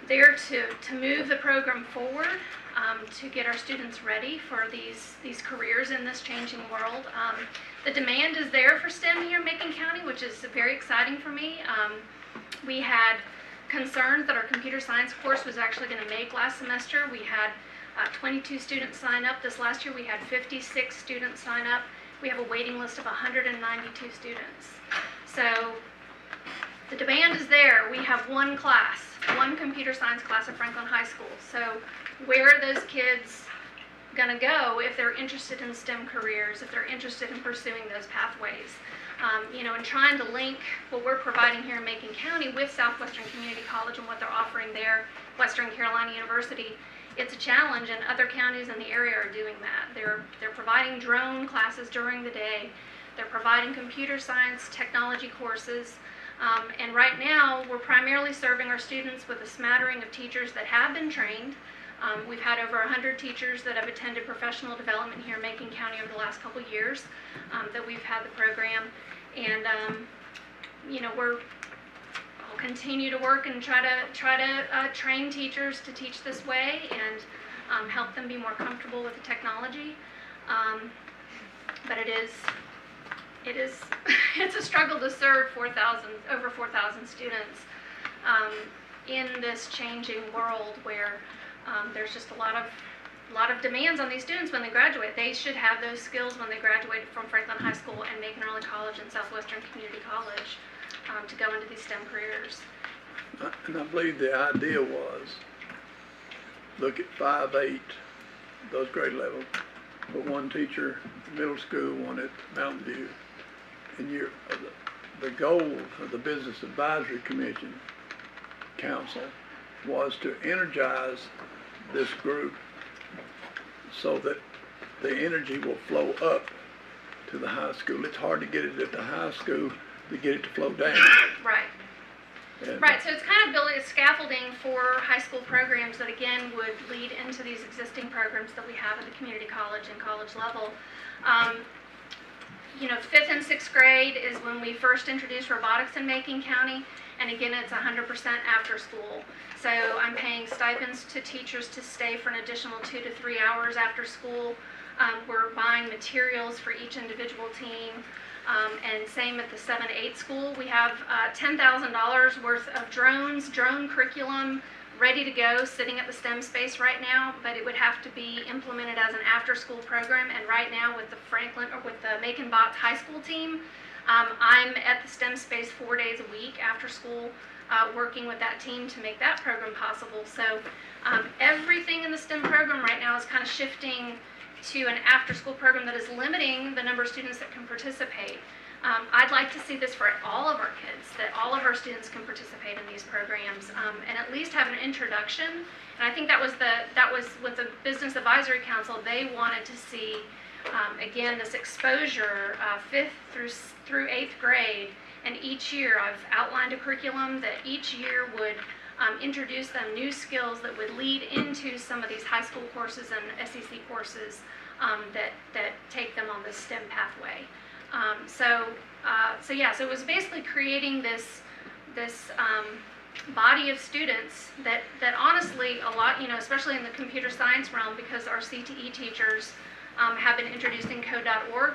there to move the program forward, to get our students ready for these careers in this changing world. The demand is there for STEM here in Macon County, which is very exciting for me. We had concerns that our computer science course was actually going to make last semester. We had 22 students sign up. This last year we had 56 students sign up. We have a waiting list of 192 students. So the demand is there. We have one computer science class at Franklin High School. So where are those kids going to go if they're interested in STEM careers, if they're interested in pursuing those pathways? You know, and trying to link what we're providing here in Macon County with Southwestern Community College and what they're offering there, Western Carolina University, it's a challenge, and other counties in the area are doing that. They're providing drone classes during the day. They're providing computer science technology courses. And right now, we're primarily serving our students with a smattering of teachers that have been trained. We've had over 100 teachers that have attended professional development here in Macon County over the last couple years that we've had the program. And, you know, we'll continue to work and try to train teachers to teach this way and help them be more comfortable with the technology. But it's a struggle to serve over 4,000 students in this changing world where there's just a lot of demands on these students when they graduate. They should have those skills when they graduate from Franklin High School and Macon Early College and Southwestern Community College to go into these STEM careers.
And I believe the idea was, look at 5, 8, those grade levels, but one teacher, middle school, one at Mountain View. And the goal of the Business Advisory Commission Council was to energize this group so that the energy will flow up to the high school. It's hard to get it at the high school to get it to flow down.
Right. Right, so it's kind of building a scaffolding for high school programs that again would lead into these existing programs that we have at the community college and college level. You know, 5th and 6th grade is when we first introduced robotics in Macon County, and again, it's 100% after school. So I'm paying stipends to teachers to stay for an additional 2 to 3 hours after school. We're buying materials for each individual team. And same at the 7-8 school. We have $10,000 worth of drones, drone curriculum, ready to go, sitting at the STEM space right now, but it would have to be implemented as an after-school program. And right now with the Macon Bots High School team, I'm at the STEM space 4 days a week after school, working with that team to make that program possible. So everything in the STEM program right now is kind of shifting to an after-school program that is limiting the number of students that can participate. I'd like to see this for all of our kids, that all of our students can participate in these programs, and at least have an introduction. And I think that was with the Business Advisory Council. They wanted to see, again, this exposure, 5th through 8th grade. And each year I've outlined a curriculum that each year would introduce them new skills that would lead into some of these high school courses and SEC courses that take them on this STEM pathway. So it was basically creating this body of students that honestly a lot, especially in the computer science realm, because our CTE teachers have been introducing code.org.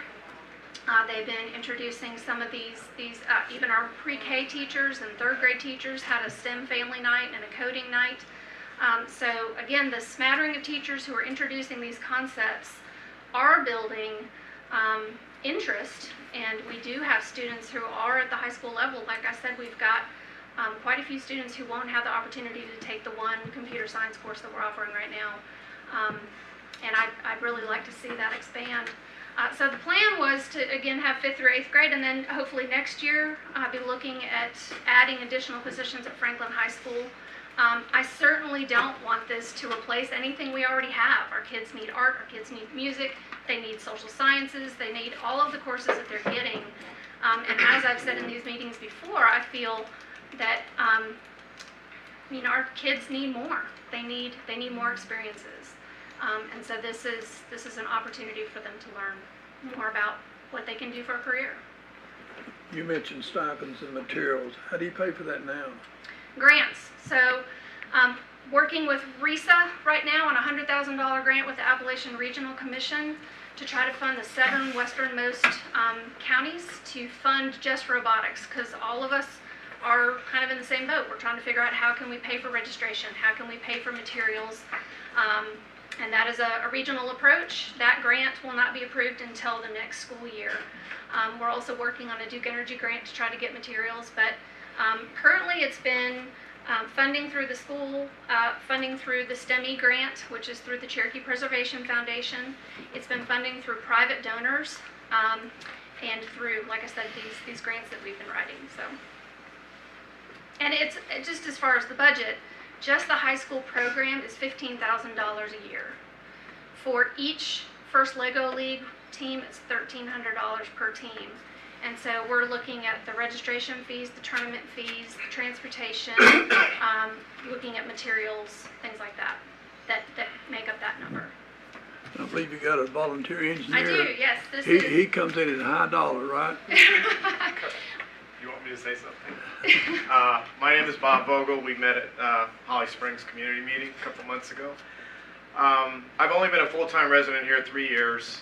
They've been introducing some of these even our pre-K teachers and 3rd grade teachers had a STEM family night and a coding night. So again, the smattering of teachers who are introducing these concepts are building interest, and we do have students who are at the high school level. Like I said, we've got quite a few students who won't have the opportunity to take the one computer science course that we're offering right now. And I'd really like to see that expand. So the plan was to, again, have 5th through 8th grade, and then hopefully next year be looking at adding additional positions at Franklin High School. I certainly don't want this to replace anything we already have. Our kids need art, our kids need music, they need social sciences, they need all of the courses that they're getting. And as I've said in these meetings before, I feel that our kids need more. They need more experiences. And so this is an opportunity for them to learn more about what they can do for a career.
You mentioned stipends and materials. How do you pay for that now?
Grants. So working with RISA right now on a $100,000 grant with the Appalachian Regional Commission to try to fund the 7 westernmost counties to fund just robotics, because all of us are kind of in the same boat. We're trying to figure out how can we pay for registration, how can we pay for materials, and that is a regional approach. That grant will not be approved until the next school year. We're also working on a Duke Energy grant to try to get materials, but currently it's been funding through the school, funding through the STEMI grant, which is through the Cherokee Preservation Foundation. It's been funding through private donors, and through, like I said, these grants that we've been writing. So, and it's just as far as the budget, just the high school program is $15,000 a year. For each First Lego League team, it's $1,300 per team. And so we're looking at the registration fees, the tournament fees, the transportation, looking at materials, things like that make up that number.
I believe you got a volunteer engineer.
I do, yes.
He comes in at high dollar, right?
You want me to say something? My name is Bob Vogel. We met at Holly Springs community meeting a couple months ago. I've only been a full-time resident here 3 years.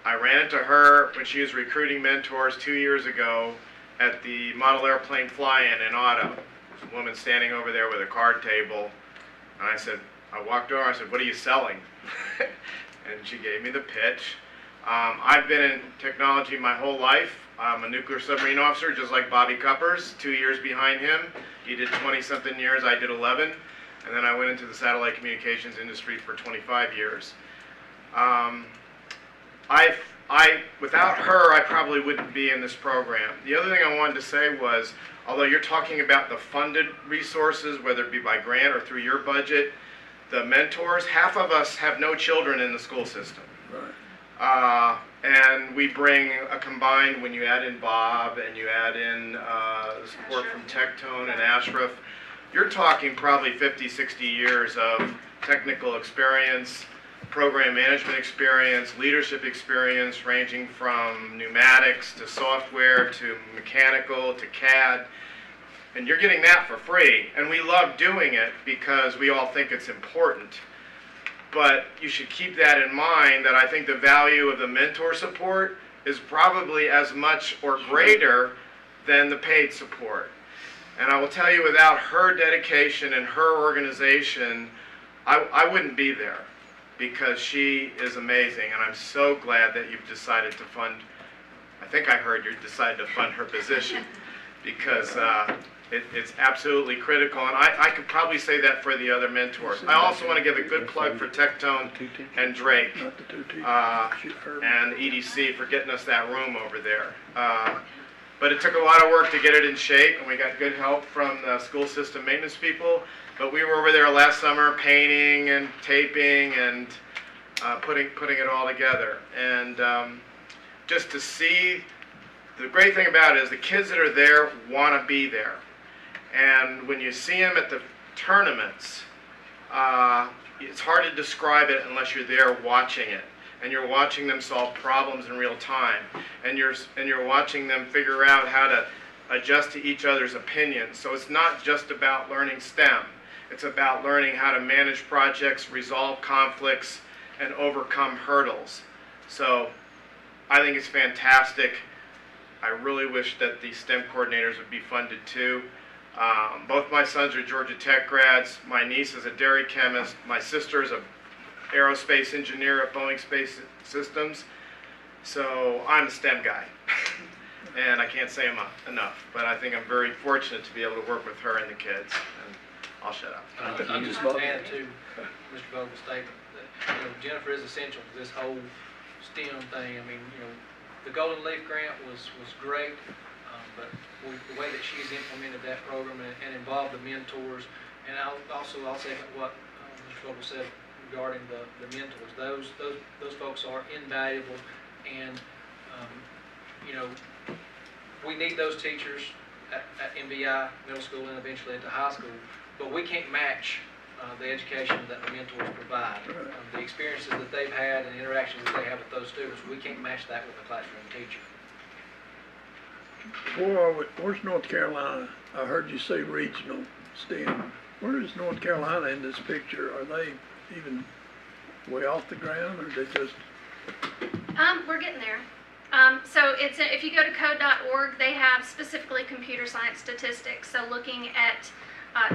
I ran into her when she was recruiting mentors 2 years ago at the model airplane fly-in in Otto. There's a woman standing over there with a card table. And I walked over, I said, "What are you selling?" And she gave me the pitch. I've been in technology my whole life. I'm a nuclear submarine officer, just like Bobby Cuppers, 2 years behind him. He did 20-something years, I did 11. And then I went into the satellite communications industry for 25 years. Without her, I probably wouldn't be in this program. The other thing I wanted to say was, although you're talking about the funded resources, whether it be by grant or through your budget, the mentors, half of us have no children in the school system.
Right.
And we bring a combined, when you add in Bob and you add in the support from Tectone and Ashraf, you're talking probably 50, 60 years of technical experience, program management experience, leadership experience, ranging from pneumatics to software to mechanical to CAD. And you're getting that for free. And we love doing it because we all think it's important. But you should keep that in mind, that I think the value of the mentor support is probably as much or greater than the paid support. And I will tell you, without her dedication and her organization, I wouldn't be there, because she is amazing, and I'm so glad that you've decided to fund, I think I heard you decided to fund her position, because it's absolutely critical, and I could probably say that for the other mentors. I also want to give a good plug for Tectone and Drake
Not the two teachers.
and EDC for getting us that room over there. But it took a lot of work to get it in shape, and we got good help from the school system maintenance people. But we were over there last summer painting and taping and putting it all together. And just to see, the great thing about it is the kids that are there want to be there. And when you see them at the tournaments, it's hard to describe it unless you're there watching it. And you're watching them solve problems in real time. And you're watching them figure out how to adjust to each other's opinions. So it's not just about learning STEM. It's about learning how to manage projects, resolve conflicts, and overcome hurdles. So I think it's fantastic. I really wish that the STEM coordinators would be funded too. Both my sons are Georgia Tech grads. My niece is a dairy chemist. My sister is a aerospace engineer at Boeing Space Systems. So I'm a STEM guy. And I can't say enough, but I think I'm very fortunate to be able to work with her and the kids. And I'll shut up.
I'll just add to Mr. Vogel's statement that, Jennifer is essential to this whole STEM thing. I mean, the Golden Leaf Grant was great, but the way that she's implemented that program and involved the mentors, and I'll second what Mr. Vogel said regarding the mentors. Those folks are invaluable, and we need those teachers at MBI, middle school, and eventually at the high school, but we can't match the education that the mentors provide. The experiences that they've had and the interactions that they have with those students, we can't match that with a classroom teacher.
Where's North Carolina? I heard you say regional STEM. Where is North Carolina in this picture? Are they even way off the ground, or they just?
We're getting there. So if you go to code.org, they have specifically computer science statistics. So looking at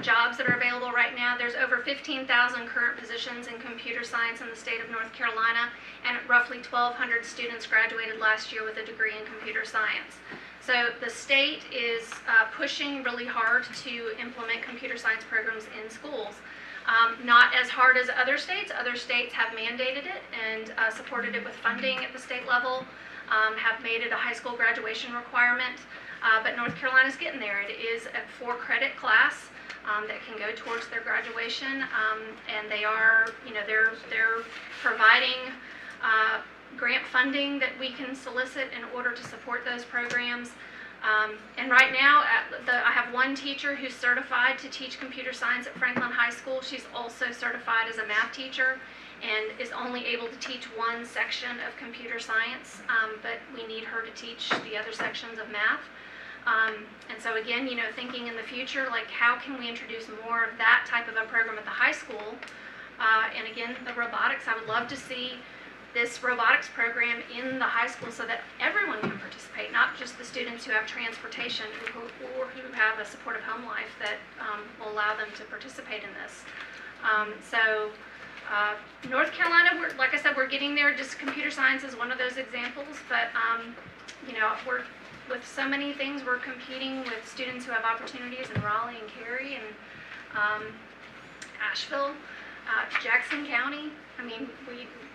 jobs that are available right now, there's over 15,000 current positions in computer science in the state of North Carolina, and roughly 1,200 students graduated last year with a degree in computer science. So the state is pushing really hard to implement computer science programs in schools. Not as hard as other states. Other states have mandated it and supported it with funding at the state level, have made it a high school graduation requirement, but North Carolina's getting there. It is a 4-credit class that can go towards their graduation, and they are, they're providing grant funding that we can solicit in order to support those programs. And right now, I have one teacher who's certified to teach computer science at Franklin High School. She's also certified as a math teacher and is only able to teach one section of computer science, but we need her to teach the other sections of math. And so again, thinking in the future, like how can we introduce more of that type of a program at the high school? And again, the robotics, I would love to see this robotics program in the high school so that everyone can participate, not just the students who have transportation or who have a supportive home life that will allow them to participate in this. North Carolina, like I said, we're getting there. Just computer science is one of those examples, but we're with so many things. We're competing with students who have opportunities in Raleigh and Cary and Asheville, Jackson County. I mean,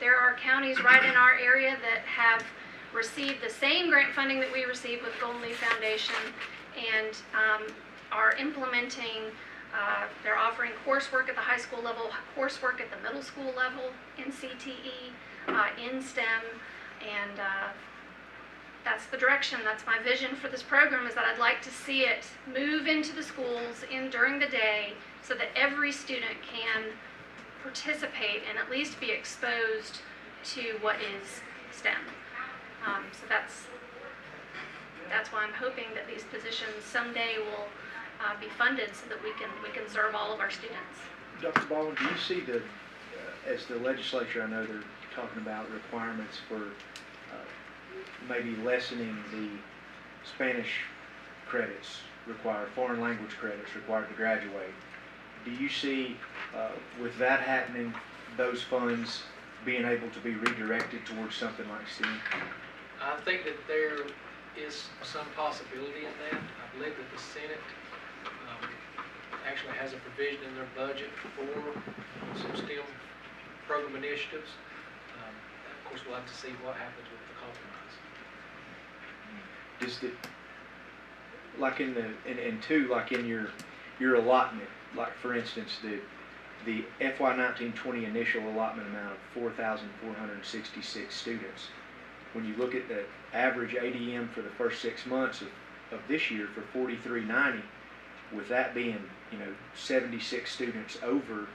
there are counties right in our area that have received the same grant funding that we received with Golden Leaf Foundation and are implementing, they're offering coursework at the high school level, coursework at the middle school level in CTE, in STEM, and that's the direction, that's my vision for this program, is that I'd like to see it move into the schools during the day so that every student can participate and at least be exposed to what is STEM. So that's why I'm hoping that these positions someday will be funded so that we can serve all of our students.
Dr. Baldwin, do you see as the legislature, I know they're talking about requirements for maybe lessening the Spanish credits required, foreign language credits required to graduate. Do you see, with that happening, those funds being able to be redirected towards something like STEM?
I think that there is some possibility in that. I believe that the Senate actually has a provision in their budget for some STEM program initiatives. Of course, we'll have to see what happens with the compromise.
Just like in the, and two, like in your allotment, like for instance, the FY 19-20 initial allotment amount of 4,466 students. When you look at the average ADM for the first 6 months of this year for 4390, with that being, 76 students over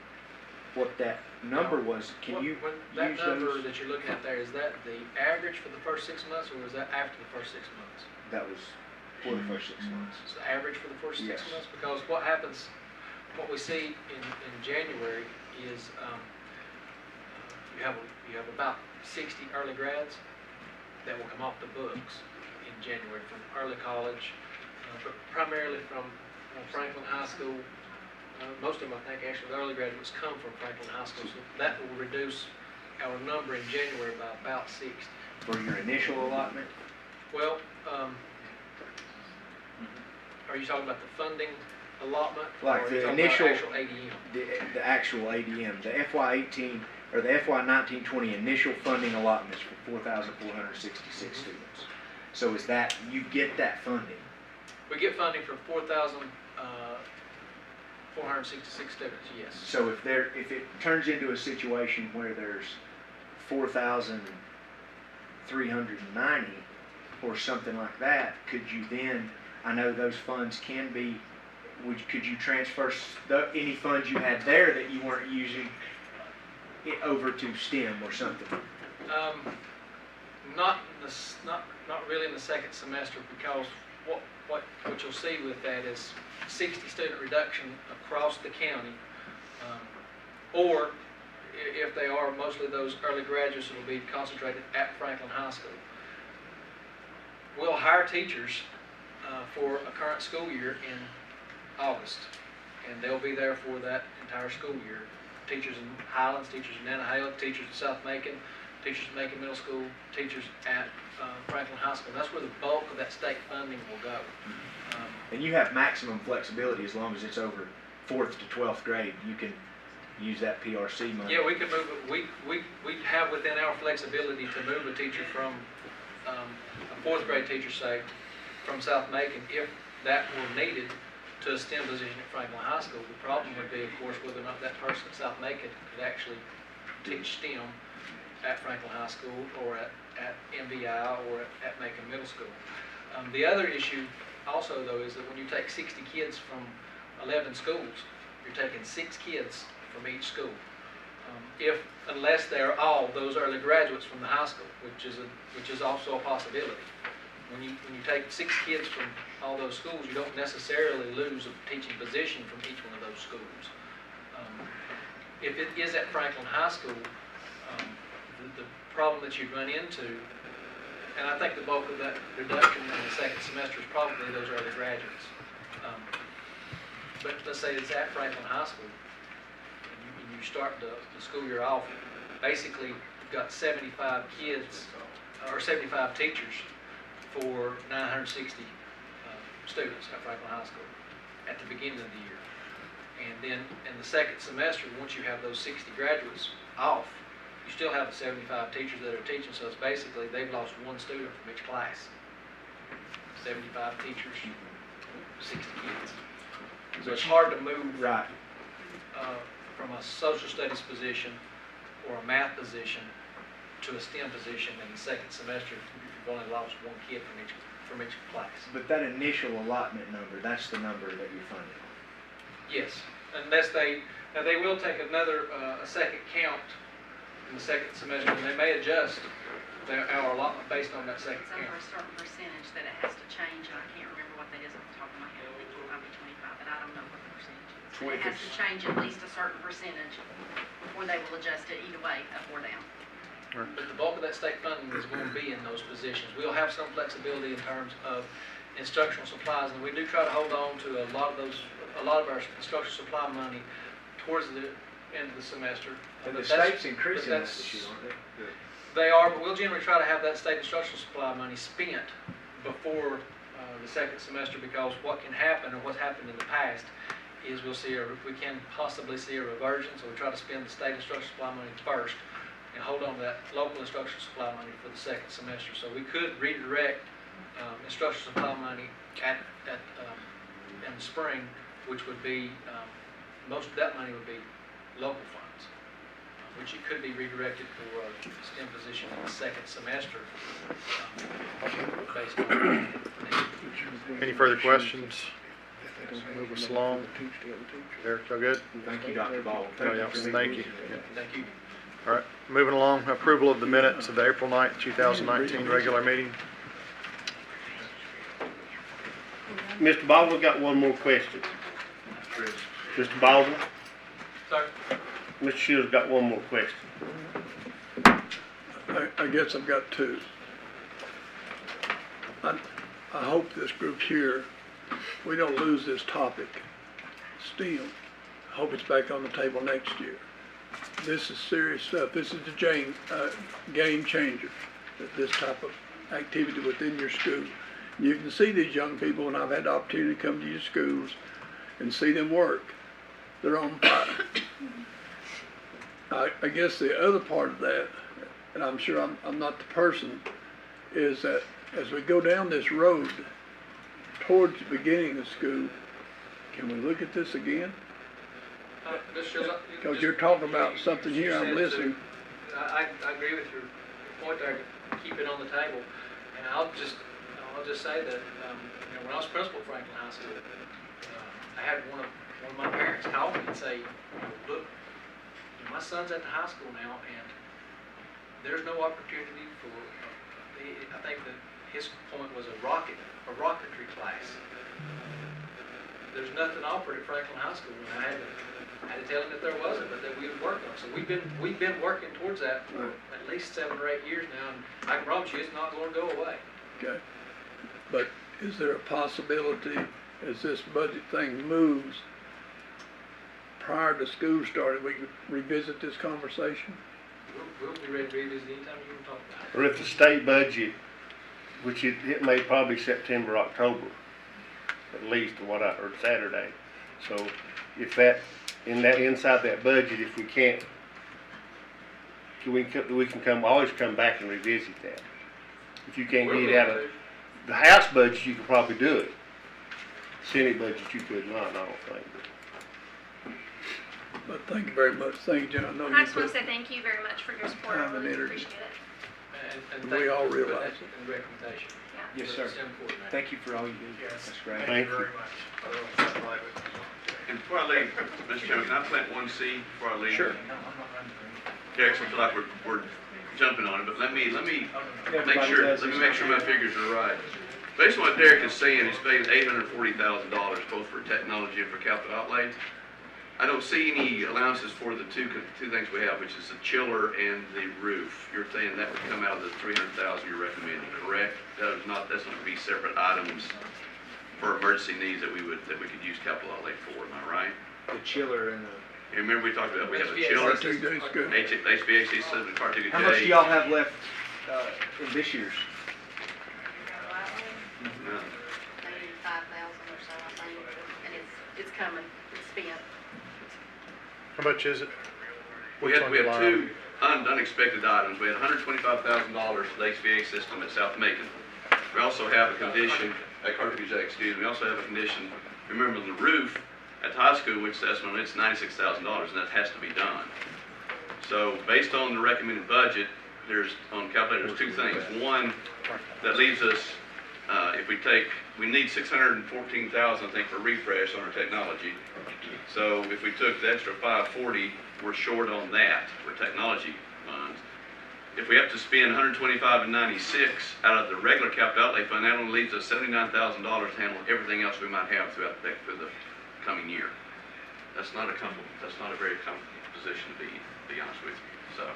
what that number was, can you
That
use
number
those?
that you're looking at there, is that the average for the first 6 months, or was that after the first 6 months?
That was for the first 6 months.
It's the average for the first
Yes.
6 months? Because what happens, what we see in January is you have about 60 early grads that will come off the books in January from early college, but primarily from Franklin High School. Most of them, I think, actually, the early graduates come from Franklin High School, so that will reduce our number in January by about 60.
For your initial allotment?
Well, are you talking about the funding allotment?
Like
or are you
the
talking
initial,
about actual ADM?
the actual ADM, the FY 18, or the FY 19-20 initial funding allotments for 4,466 students. So is that, you get that funding?
We get funding for 4,466 students, yes.
So if it turns into a situation where there's 4,390 or something like that, could you then, I know those funds can be, could you transfer any funds you had there that you weren't using over to STEM or something?
Not really in the second semester, because what you'll see with that is 60 student reduction across the county, or if they are mostly those early graduates, it'll be concentrated at Franklin High School. We'll hire teachers for a current school year in August, and they'll be there for that entire school year. Teachers in Highlands, teachers in Nantahala, teachers in South Macon, teachers at Macon Middle School, teachers at Franklin High School. That's where the bulk of that state funding will go.
And you have maximum flexibility as long as it's over 4th to 12th grade. You can use that PRC money.
Yeah, we can move it. We have within our flexibility to move a teacher from a 4th grade teacher, say, from South Macon, if that were needed, to a STEM position at Franklin High School. The problem would be, of course, whether or not that person at South Macon could actually teach STEM at Franklin High School or at MVI or at Macon Middle School. The other issue also, though, is that when you take 60 kids from 11 schools, you're taking 6 kids from each school. Unless they're all those early graduates from the high school, which is also a possibility. When you take 6 kids from all those schools, you don't necessarily lose a teaching position from each one of those schools. If it is at Franklin High School, the problem that you'd run into, and I think the bulk of that reduction in the second semester is probably those early graduates. But let's say it's at Franklin High School, and you start the school year off, basically you've got 75 kids, or 75 teachers for 960 students at Franklin High School at the beginning of the year. And then in the second semester, once you have those 60 graduates off, you still have the 75 teachers that are teaching, so it's basically they've lost 1 student from each class. 75 teachers, 60 kids. So it's hard to move from a social studies position or a math position to a STEM position in the second semester if you've only lost 1 kid from each class.
But that initial allotment number, that's the number that you're funding on.
Yes, unless they will take another a second count in the second semester, and they may adjust our allotment based on that second
It's over
count.
a certain percentage that it has to change, and I can't remember what that is off the top of my head. I think it might be 25, but I don't know what the percentage is. But it has to change at least a certain percentage before they will adjust it either way, up or down.
But the bulk of that state funding is going to be in those positions. We'll have some flexibility in terms of instructional supplies, and we do try to hold on to a lot of our instructional supply money towards the end of the semester.
And the
But that's-
state's increasing
but
that
that's-
this year, aren't they?
They are, but we'll generally try to have that state instructional supply money spent before the second semester, because what can happen, or what's happened in the past, is we can possibly see a reversion, so we try to spend the state instructional supply money first and hold on to that local instructional supply money for the second semester. So we could redirect instructional supply money in the spring, which would be, most of that money would be local funds, which it could be redirected for a STEM position in the second semester, based on need.
Any further questions? Move us along. Eric, y'all good?
Thank you, Dr. Ball.
Oh, yeah, thank you.
Thank you.
All right, moving along, approval of the minutes of the April 9th, 2019 regular meeting.
Mr. Baldwin got one more question. Mr. Baldwin,
Sir?
Mr. Shields got one more question.
I guess I've got two. I hope this group here, we don't lose this topic, STEM. I hope it's back on the table next year. This is serious stuff. This is the game changer, this type of activity within your school. You can see these young people, and I've had the opportunity to come to your schools and see them work. They're on fire. I guess the other part of that, and I'm sure I'm not the person, is that as we go down this road towards the beginning of school, can we look at this again? Because you're talking about something here, I'm listening.
I agree with your point there, to keep it on the table. And I'll just say that, when I was principal at Franklin High School, I had one of my parents call me and say, look, my son's at the high school now, and there's no opportunity for, I think that his point was a rocketry class. There's nothing offered at Franklin High School, and I had to tell him that there wasn't, but that we would work on it. So we've been working towards that for at least 7 or 8 years now, and I can promise you it's not going to go away.
Okay. But is there a possibility, as this budget thing moves, prior to school starting, we could revisit this conversation?
We'll be ready to revisit anytime you want to talk about it.
Or if the state budget, which it may probably September, October, at least, or Saturday. So if inside that budget, if we can't, we can always come back and revisit that. If you can't get it out of the House budget, you could probably do it. Senate budget, you could not, I don't think.
But thank you very much. Thank you, John. I know
I
you
just want
put
to say thank you very much for your support. I
time and
really
energy.
appreciate it.
And
We all
thank you for
realize
that and recommendation.
Yes, sir.
It's important.
Thank you for all you do. That's great.
Thank you.
And before I leave, Mr. Chairman, can I plant one seed before I leave?
Sure.
Derek, I feel like we're jumping on it, but let me make
Everybody
sure,
does
let me
this.
make sure my figures are right. Based on what Derek is saying, he's paying $840,000 both for technology and for capital outlay. I don't see any allowances for the two things we have, which is the chiller and the roof. You're saying that would come out of the $300,000 you're recommending, correct? That's not going to be separate items for emergency needs that we could use capital outlay for, am I right?
The chiller and
And remember we talked about, we have a
HVAC
chiller,
Tuesday's good.
HVAC system, part two
how much do
J.
y'all have left in this year's?
Maybe 5,000 or so, I think, and it's coming, it's spent.
How much is it?
We
Which
have
one line?
two unexpected items. We had $125,000 for the HVAC system at South Macon. We also have a condition, at Carthage J, excuse me, we also have a condition, remember the roof at the high school, which the estimate, it's $96,000, and that has to be done. So based on the recommended budget, on the calculator, there's two things. One, that leaves us, we need $614,000, I think, for refresh on our technology. So if we took the extra $540, we're short on that for technology funds. If we have to spend $125 and $96 out of the regular capital outlay fund, that only leaves us $79,000 to handle everything else we might have throughout the coming year. That's not a very comfortable position to be honest with you. So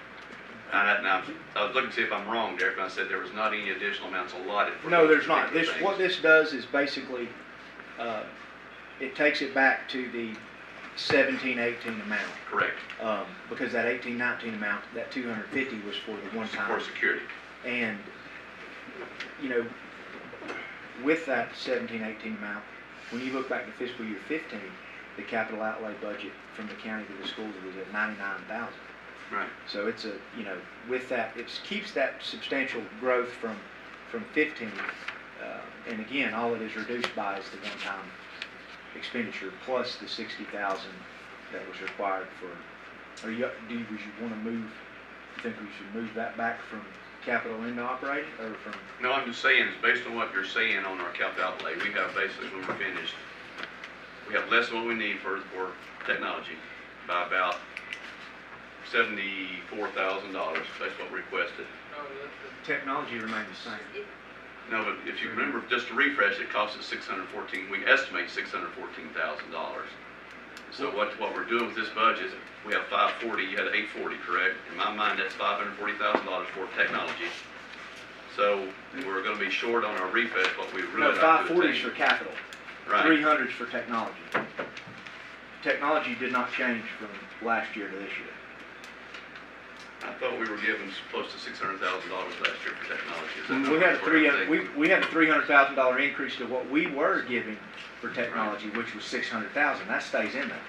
I was looking to see if I'm wrong, Derek, and I said there was not any additional amounts allotted for
No,
those
there's not.
particular
This, what
things.
this does is basically, it takes it back to the 17-18 amount.
Correct,
Because that 18-19 amount, that 250 was for the one time.
for security.
And, you know, with that 17-18 amount, when you look back to fiscal year 15, the capital outlay budget from the county to the schools was at 99,000.
Right.
So it's a, you know, with that, it keeps that substantial growth from 15. And again, all it is reduced by is the one-time expenditure plus the 60,000 that was required for, would you want to move, you think we should move that back from capital into operating or from?
No, I'm just saying, is based on what you're saying on our capital outlay, we have basically, when we're finished, we have less than what we need for technology by about $74,000, that's what we requested.
Technology remains the same.
No, but if you remember, just to refresh, it costs us we estimate $614,000. So what we're doing with this budget, we have 540, you had 840, correct? In my mind, that's $540,000 for technology. So we're gonna be short on our refresh, what we really.
No, 540 is for capital.
Right.
300 is for technology. Technology did not change from last year to this year.
I thought we were given close to $600,000 last year for technology. Is that
We had a
correct?
we had a $300,000 increase to what we were giving for technology, which was 600,000. That stays in there.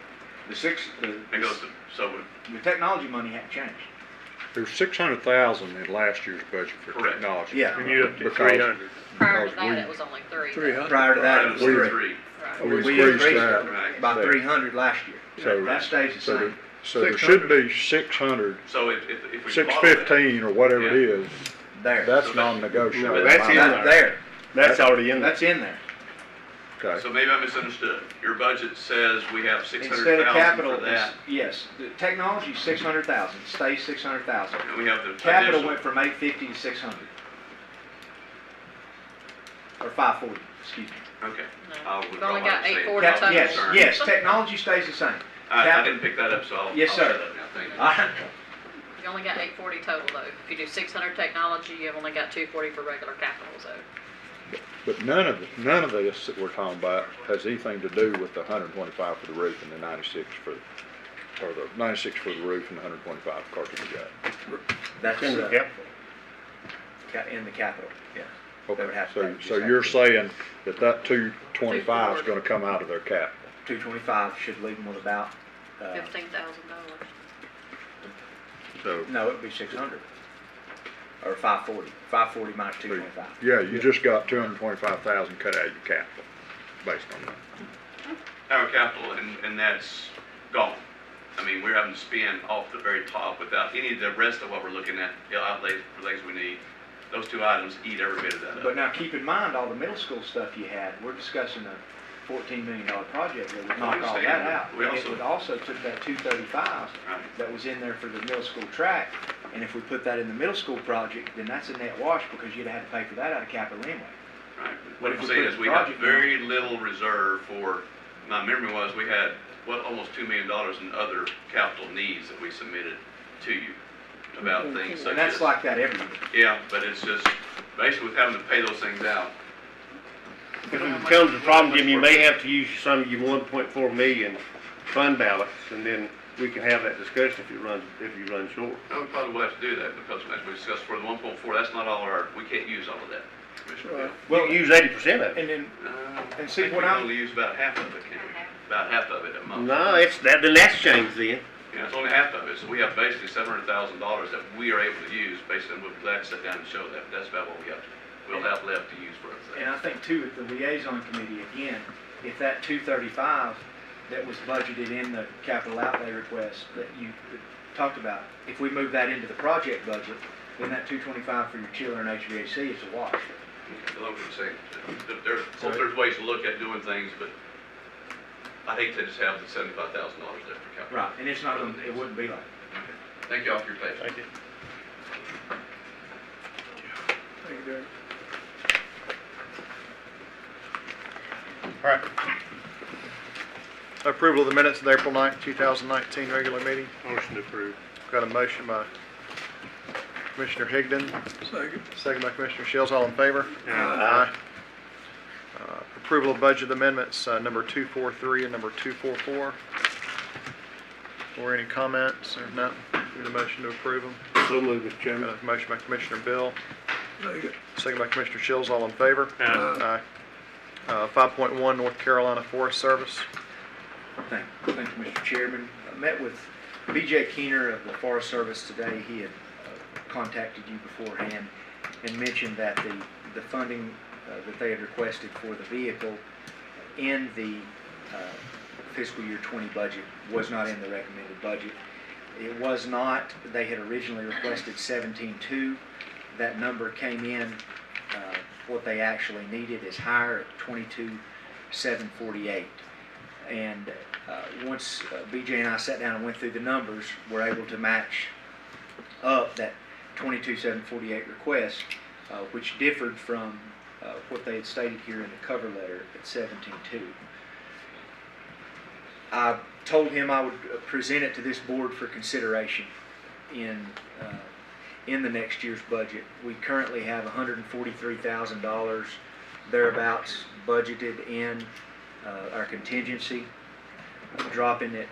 It goes to, so
The technology money hadn't changed.
There's 600,000 in last year's budget for
Correct.
technology.
Yeah.
And you up to
Because-
300.
Prior to
Because we-
that, it was only 3.
300.
Prior to that, it was
We-
3.
Right.
We
We
increased
increased
that.
it by 300 last year.
So-
That stays the
So,
same.
so there should be 600,
so if we. bottle that-
615 or whatever it
Yeah.
is,
There.
that's
So
non-negotiable.
No, that's in
That's there.
That's already in there.
That's in there.
Okay.
So maybe I misunderstood. Your budget says we have
Instead of
600,000
capital,
for that,
yes, the technology 600,000, stays 600,000.
and we have the
Capital
additional.
went from 850 to 600. Or 540, excuse me.
Okay.
No.
I'll
We've
withdraw
only
what
got
I'm saying.
840
Cap-
total.
Yes,
Sorry.
yes, technology stays the same.
I didn't pick that up, so I'll.
Yes,
I'll
sir.
shut up now. Thank you.
All right.
You only got 840 total though. If you do 600 technology, you've only got 240 for regular capital, so.
But none of this that we're talking about has anything to do with the 125 for the roof and the 96 for, or the 96 for the roof and the 125 for cartridge gun.
That's
in the capital.
In the capital, yeah.
Okay,
They would have to-
so,
they would just
so
have
you're
to-
saying that that 225 is gonna come out of their capital?
225 should leave them with about,
$15,000.
So,
no, it'd be 600. Or 540. 540 minus 225.
yeah, you just got 225,000 cut out of your capital, based on that.
Our capital, and that's gone. I mean, we're having to spend off the very top without any of the rest of what we're looking at, the outlays for things we need. Those two items eat every bit of that
But
up.
now keep in mind, all the middle school stuff you had, we're discussing a $14 million project that would knock all that
understand.
out.
We
And it
also-
would also took that 235
Right.
that was in there for the middle school track, and if we put that in the middle school project, then that's a net wash because you'd have to pay for that out of capital anyway.
Right.
But
What
if
I'm
we
saying
put
is
the
we have
project
very little reserve for, my memory was we had, almost $2 million in other capital needs that we submitted to you about things such as.
And that's like that every year.
Yeah, but it's just, basically with having to pay those things out.
If it becomes a problem, Jim, you may have to use some of your 1.4 million fund balance, and then we can have that discussion if you run short.
No, we probably will have to do that because as we discussed for the 1.4, that's not all we can't use all of that, Commissioner Bill.
You can use 80% of it.
And then,
I
and see
think
what
we can
I'm,
only use about half of it, can't we? About half of it a month.
No, then that's changed then.
Yeah, it's only half of it, so we have basically $700,000 that we are able to use, basically, and we'll be glad to sit down and show that, that's about what we'll have left to use for other
and I
things.
think too, with the liaison committee, again, if that 235 that was budgeted in the capital outlay request that you talked about, if we move that into the project budget, then that 225 for your chiller and HVAC is a wash.
Okay, well, I'm gonna say, there's ways to look at doing things, but I hate to just have the $75,000 there for capital.
Right, and it's not, it wouldn't be like
Okay. Thank you all for your patience.
Thank you.
Thank you, Derek.
All right. Approval of the minutes of the April 9th, 2019 regular meeting.
Motion approved.
Got a motion by Commissioner Higdon,
Second.
second by Commissioner Shields. All in favor?
Aye.
Approval of budget amendments, number 243 and number 244. Or any comments or nothing? Need a motion to approve them?
So moved, Mr. Chairman.
Got a motion by Commissioner Bill,
Second.
second by Commissioner Shields. All in favor?
Aye.
Aye. 5.1 North Carolina Forest Service.
Thank you, Mr. Chairman. I met with B.J. Keener of the Forest Service today. He had contacted you beforehand and mentioned that the funding that they had requested for the vehicle in the fiscal year 20 budget was not in the recommended budget. It was not. They had originally requested 17.2. That number came in. What they actually needed is higher at 22,748. And once BJ and I sat down and went through the numbers, we're able to match up that 22,748 request, which differed from what they had stated here in the cover letter at 17.2. I told him I would present it to this board for consideration in the next year's budget. We currently have $143,000 thereabouts budgeted in our contingency, dropping it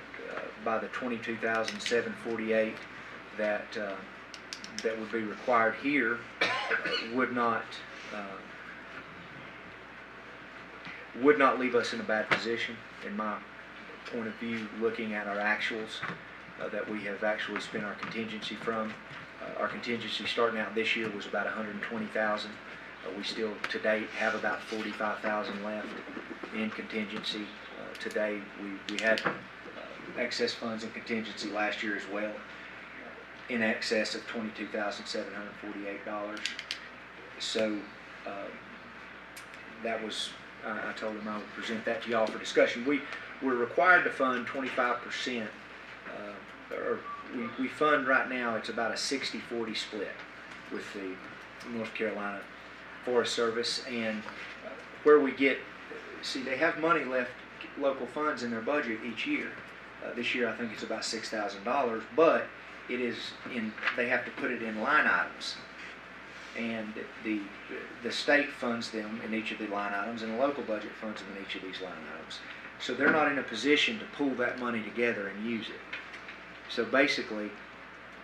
by the 22,748 that would be required here would not leave us in a bad position, in my point of view, looking at our actuals that we have actually spent our contingency from. Our contingency starting out this year was about $120,000. We still to date have about $45,000 left in contingency. Today we had excess funds in contingency last year as well, in excess of $22,748. So that was, I told him I would present that to y'all for discussion. We're required to fund 25%, or we fund right now, it's about a 60-40 split with the North Carolina Forest Service, and where we get, see, they have money left, local funds in their budget each year. This year I think it's about $6,000, but it is they have to put it in line items, and the state funds them in each of the line items, and the local budget funds them in each of these line items. So they're not in a position to pull that money together and use it. So basically,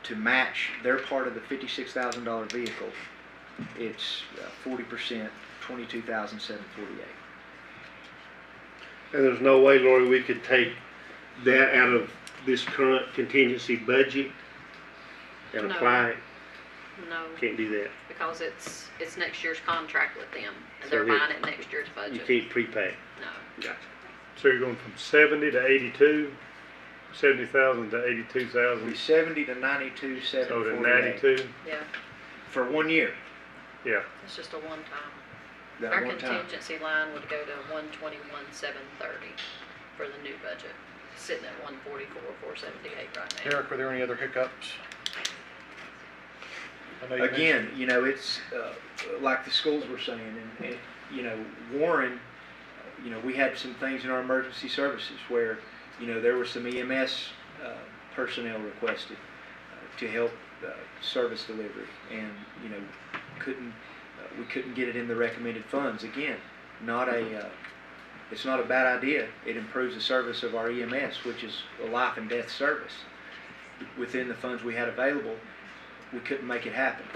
to match their part of the $56,000 vehicle, it's 40%, $22,748.
And there's no way, Lori, we could take that out of this current contingency budget and
No.
apply it?
No,
Can't do that.
because it's next year's contract with them, and
So
they're
they-
buying it next year's
You
budget.
can't prepay.
No.
Gotcha.
So you're going from 70 to 82, 70,000 to
It'll be
82,000,
70 to 92,
so to
748
92?
Yeah,
for 1 year.
Yeah.
it's just a one-time.
That
Our
one time.
contingency line would go to 121,730 for the new budget, sitting at 144,478 right now.
Eric, were there any other hiccups? I know you
Again, you know, it's like the schools were saying, and you know, Warren, you know, we had some things in our emergency services where, you know, there were some EMS personnel requested to help service delivery, and you know, we couldn't get it in the recommended funds. Again, it's not a bad idea. It improves the service of our EMS, which is a life and death service. Within the funds we had available, we couldn't make it happen.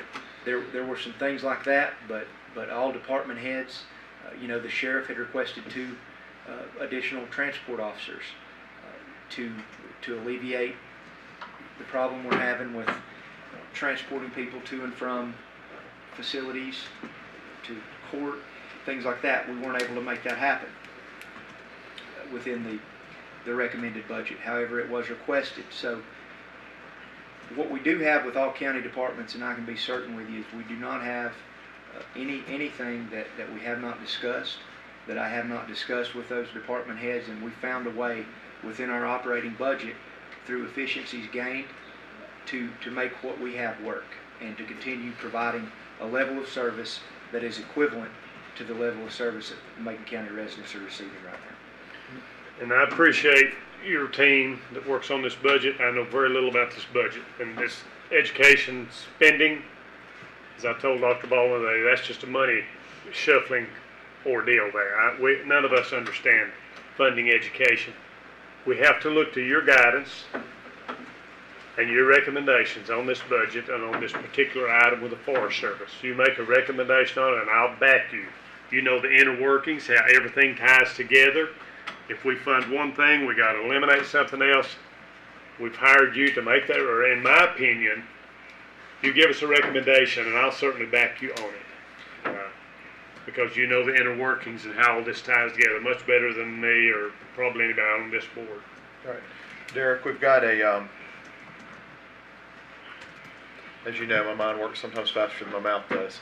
There were some things like that, but all department heads, you know, the sheriff had requested 2 additional transport officers to alleviate the problem we're having with transporting people to and from facilities, to court, things like that. We weren't able to make that happen within the recommended budget. However, it was requested. So what we do have with all county departments, and I can be certain with you, is we do not have anything that we have not discussed, that I have not discussed with those department heads, and we found a way within our operating budget through efficiencies gained to make what we have work and to continue providing a level of service that is equivalent to the level of service that Macon County residents are receiving right now.
And I appreciate your team that works on this budget. I know very little about this budget and this education spending. As I told Dr. Baldwin today, that's just a money shuffling ordeal there. None of us understand funding education. We have to look to your guidance and your recommendations on this budget and on this particular item with the Forest Service. You make a recommendation on it and I'll back you. You know the inner workings, how everything ties together. If we fund one thing, we gotta eliminate something else. We've hired you to make that, or in my opinion, you give us a recommendation and I'll certainly back you on it. Because you know the inner workings and how all this ties together much better than me or probably anybody on this board.
All right. Derek, we've got a, as you know, my mind works sometimes faster than my mouth does.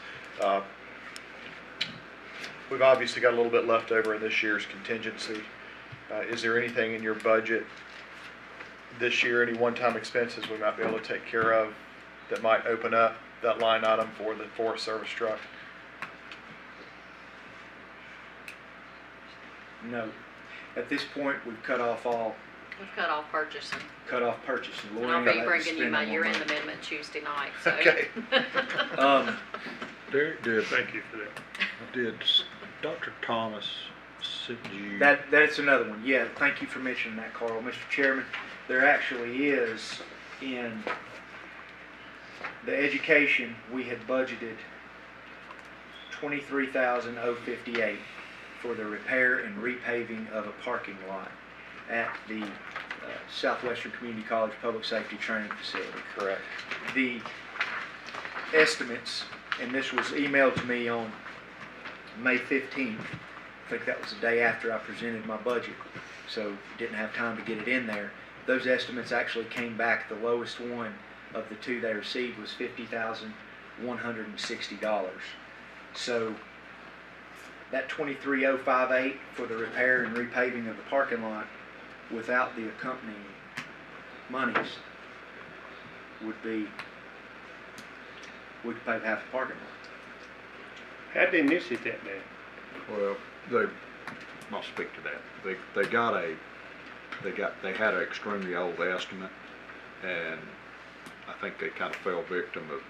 We've obviously got a little bit left over in this year's contingency. Is there anything in your budget this year, any one-time expenses we might be able to take care of that might open up that line item for the Forest Service truck?
No. At this point, we've cut off
We've cut off purchasing.
purchasing.
And
Lori
I'll
and
be
I had to
bringing you
spend
my
no more
year-end
money.
amendment Tuesday night, so.
Okay.
Derek,
Thank you for that.
did Dr. Thomas send you?
That's another one. Yeah, thank you for mentioning that, Carl. Mr. Chairman, there actually is in the education, we had budgeted $23,058 for the repair and repaving of a parking lot at the Southwestern Community College Public Safety Training Facility.
Correct.
The estimates, and this was emailed to me on May 15th. I think that was the day after I presented my budget, so didn't have time to get it in there. Those estimates actually came back. The lowest one of the two they received was $50,160. So that $23,058 for the repair and repaving of the parking lot without the accompanying monies would be, we could pay half the parking lot.
How'd they miss it that bad?
Well, I'll speak to that. They had an extremely old estimate, and I think they kind of fell victim of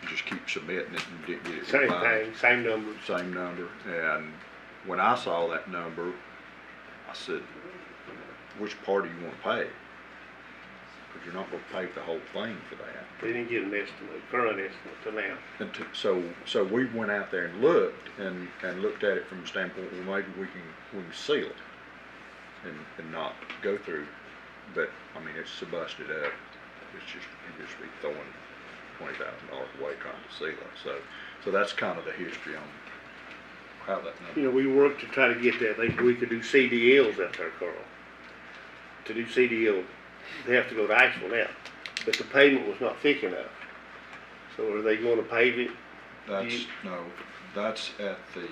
just keep submitting it and didn't get it
Same
revised.
thing, same numbers.
Same number, and when I saw that number, I said, which part do you want to pay? Because you're not going to pay the whole thing for that.
They didn't get an estimate, current estimate to now.
And so we went out there and looked at it from the standpoint, well, maybe we can seal it and not go through. But I mean, it's so busted up. It's just you just be throwing $20,000 away trying to seal it. So that's kind of the history on how that number.
You know, we worked to try to get that. We could do CDLs out there, Carl. To do CDL, they have to go to asphalt now. But the pavement was not thick enough. So are they going to pave it?
That's at the,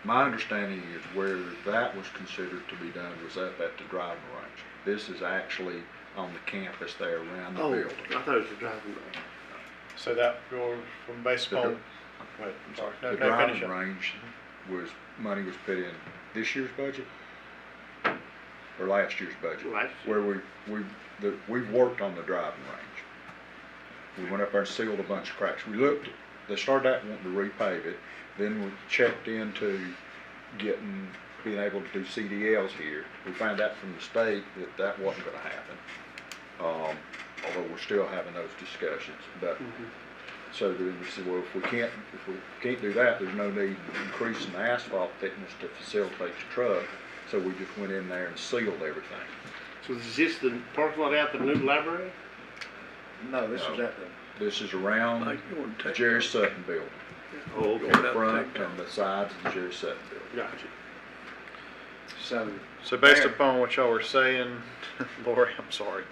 my understanding is where that was considered to be done was up at the driving range. This is actually on the campus there around the building.
I thought it was the driving range.
So that going from based upon,
The
sorry, no,
the
finish
driving
up.
range money was put in this year's budget? Or last year's budget?
Last year.
Where we've worked on the driving range. We went up there and sealed a bunch of cracks. They started out wanting to repave it, then we checked into being able to do CDLs here. We found out from the state that wasn't gonna happen. Although we're still having those discussions, but so then we said, well, if we can't do that, there's no need in increasing the asphalt thickness to facilitate the truck. So we just went in there and sealed everything.
So is this the parking lot out the new library?
No, this is at
This is around the Jerry Sutton building.
Oh, okay.
The front and the sides of the Jerry Sutton building.
Gotcha.
So based upon what y'all were saying, Lori, I'm sorry.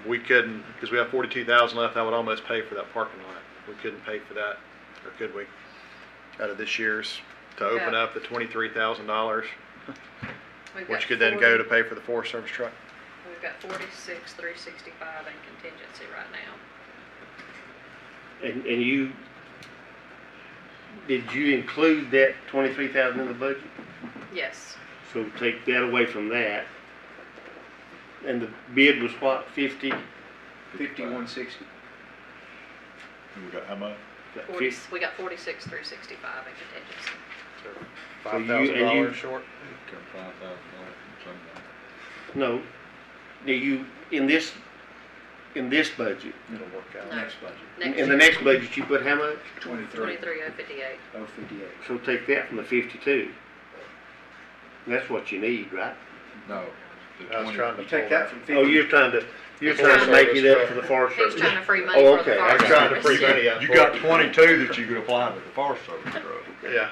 We couldn't, because we have 42,000 left, that would almost pay for that parking lot. We couldn't pay for that, or could we? Out of this year's, to open
Yeah.
up the $23,000,
We've
which
got
could then
40
go to pay for the Forest Service truck.
We've got 46,365 in contingency right now.
And did you include that 23,000 in the budget?
Yes.
So take that away from that. And the bid was what, 50?
5160.
And we got how much?
We got 46,365 in contingency.
So you-
$5,000 short.
Come $5,000 from somewhere.
No, in this budget,
It'll work out.
No.
Next budget.
in the next budget, you put how much?
23,058.
058.
So take that from the 52. That's what you need, right?
No. the
I was
20
trying to
You take
pull
that from 50.
Oh, you're trying to
He's
make it up for the Forest
He's
Service.
trying to free money
Oh,
for the
okay.
Forest
I'm trying to
Service.
free money up.
You
for
got
it.
22 that you could apply to the Forest Service truck.
Yeah.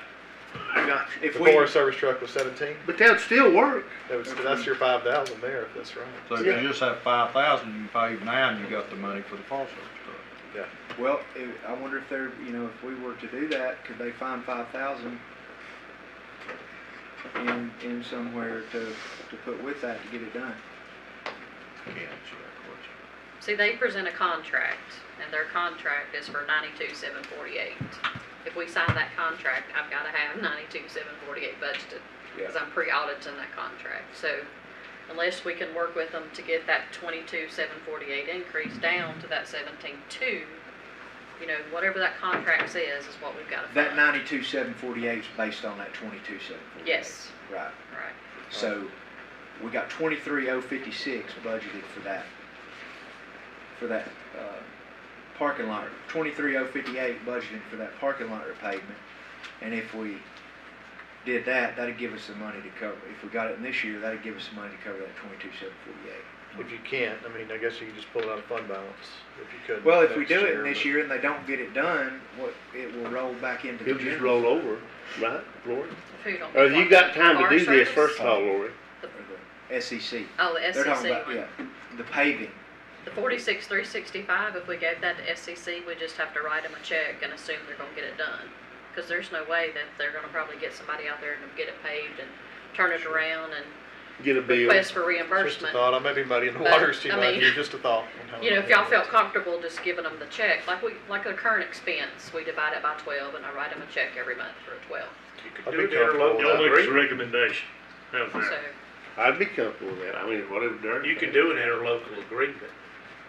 If
The
we,
Forest Service truck was 17.
But that would still work.
That's your 5,000 there, if that's right.
So if you just have 5,000, you can pay 9, you got the money for the Forest Service truck.
well, I wonder if they're, if we were to do that, could they find 5,000 in somewhere to put with that to get it done?
Can't answer that question.
See, they present a contract, and their contract is for 92,748. If we sign that contract, I've gotta have 92,748 budgeted, because I'm pre-auditing that contract. So unless we can work with them to get that 22,748 increase down to that 17,2, whatever that contract says is what we've gotta fund.
That 92,748 is based on that 22,748.
Yes,
Right.
right.
So we got 23,056 budgeted for that. Parking lot, 23,058 budgeted for that parking lot repavement. And if we did that, that'd give us the money to cover. If we got it in this year, that'd give us the money to cover that 22,748.
If you can't, I guess you could just pull it out of fund balance, if you could.
Well, if we
next
do it
year,
in this
but-
year and they don't get it done, it will roll back into the
It'll just
general.
roll over, right, Lori?
Who don't
Or
get
you
what?
got time to
Forest
do this,
Service?
first of all, Lori.
Or the SEC.
Oh, the
They're talking
SEC
about,
one.
yeah, the paving.
The 46,365, if we gave that to SCC, we just have to write them a check and assume they're gonna get it done. Because there's no way that they're gonna probably get somebody out there and get it paved and turn it around and
Get a bill.
request for
Just a
reimbursement.
thought, I may be muddying the
But,
waters too
I
much,
mean,
here, just a thought. on how
If
to
y'all
handle
felt
it.
comfortable just giving them the check, like the current expense, we divide it by 12 and I write them a check every month for 12.
You
I'd
could
be
do it
comfortable with
interlocal
that.
agreement. Y'all make a recommendation. How's
So,
that?
I'd be comfortable with that. Whatever Derek.
You could do an interlocal agreement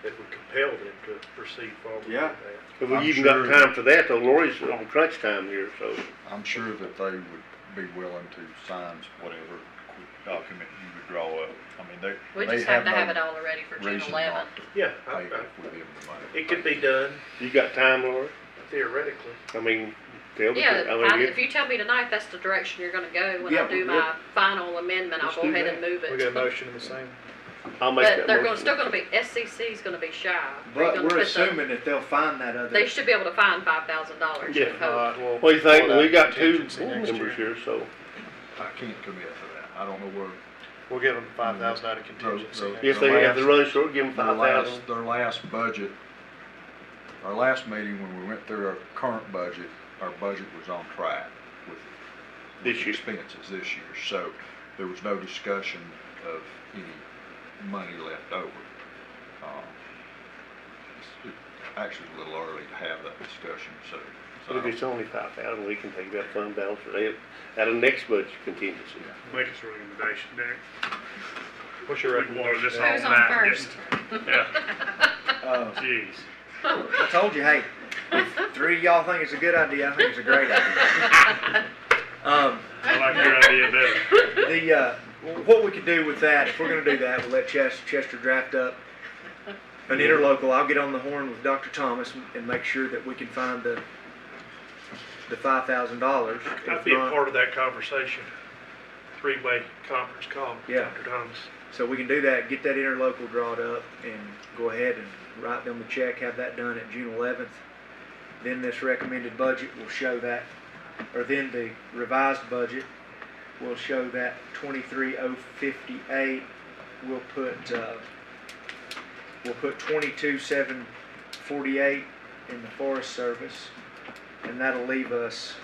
that would compel them to proceed forward with
Yeah.
that.
Well,
I'm
you even got
sure
time for that, though. Lori's on crunch time here, so.
I'm sure that they would be willing to sign whatever document you would draw up.
we
they
just have to
no
have it all ready for June
reason
11th.
not to
Yeah,
pay if we give them the money.
it could be done
You got time, Lori?
theoretically.
Tell me.
Yeah,
it-
if you tell me tonight that's the direction you're gonna go, when
Yeah,
I do
we're
my final amendment, I'll
Let's
go
do
ahead
that.
and move
We got a
it.
motion in the same.
I'll make
But
that
they're
motion.
still gonna be, SCC's gonna be shy.
But
gonna
we're
put
assuming that they'll find that other.
They should be able to find $5,000,
Yeah.
I hope.
Well,
What do you think?
pull
We
that
got two
contingency
board
next
members
year.
here, so.
I can't commit to that. I don't know where.
We'll give them 5,000 out of contingency. next
If
year.
they have to run short, give them
Their
5,000.
their last budget, our last meeting when we went through our current budget, our budget was on track with
This year.
expenses this year. So there was no discussion of any money left over. It's actually a little early to have that discussion, so.
But if it's only 5,000, we can take that fund balance for that, out of next budget contingency.
Make us a recommendation, Derek.
What's your
We can water this
recommendation?
all
Who's on
night.
first?
Jeez.
I told you, hey, if three of y'all think it's a good idea, I think it's a great idea.
I like your idea better.
What we could do with that, if we're gonna do that, we'll let Chester draft up an interlocal. I'll get on the horn with Dr. Thomas and make sure that we can find the $5,000.
I'd be a part of that conversation. Three-way conference call with
Yeah.
Dr. Thomas.
So we can do that, get that interlocal drawn up and go ahead and write them the check, have that done at June 11th. Then this recommended budget will show that, or then the revised budget will show that 23,058. We'll put 22,748 in the Forest Service, and that'll leave us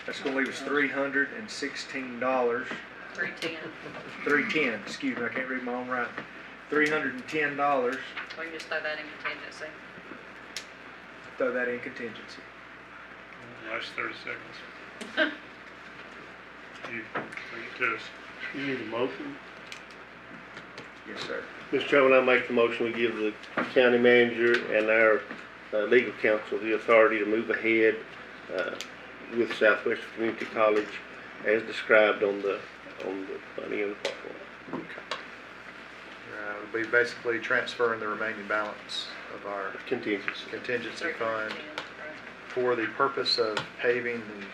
that's gonna leave us $316.
310.
$310, excuse me, I can't read my own writing. $310.
We can just throw that in contingency.
Throw that in contingency.
Last 30 seconds. You bring it to us.
You need a motion?
Yes, sir.
Mr. Chairman, I make the motion we give the county manager and our legal counsel the authority to move ahead with Southwestern Community College as described on the money in the park.
We'll be basically transferring the remaining balance of our contingency fund for the purpose of paving the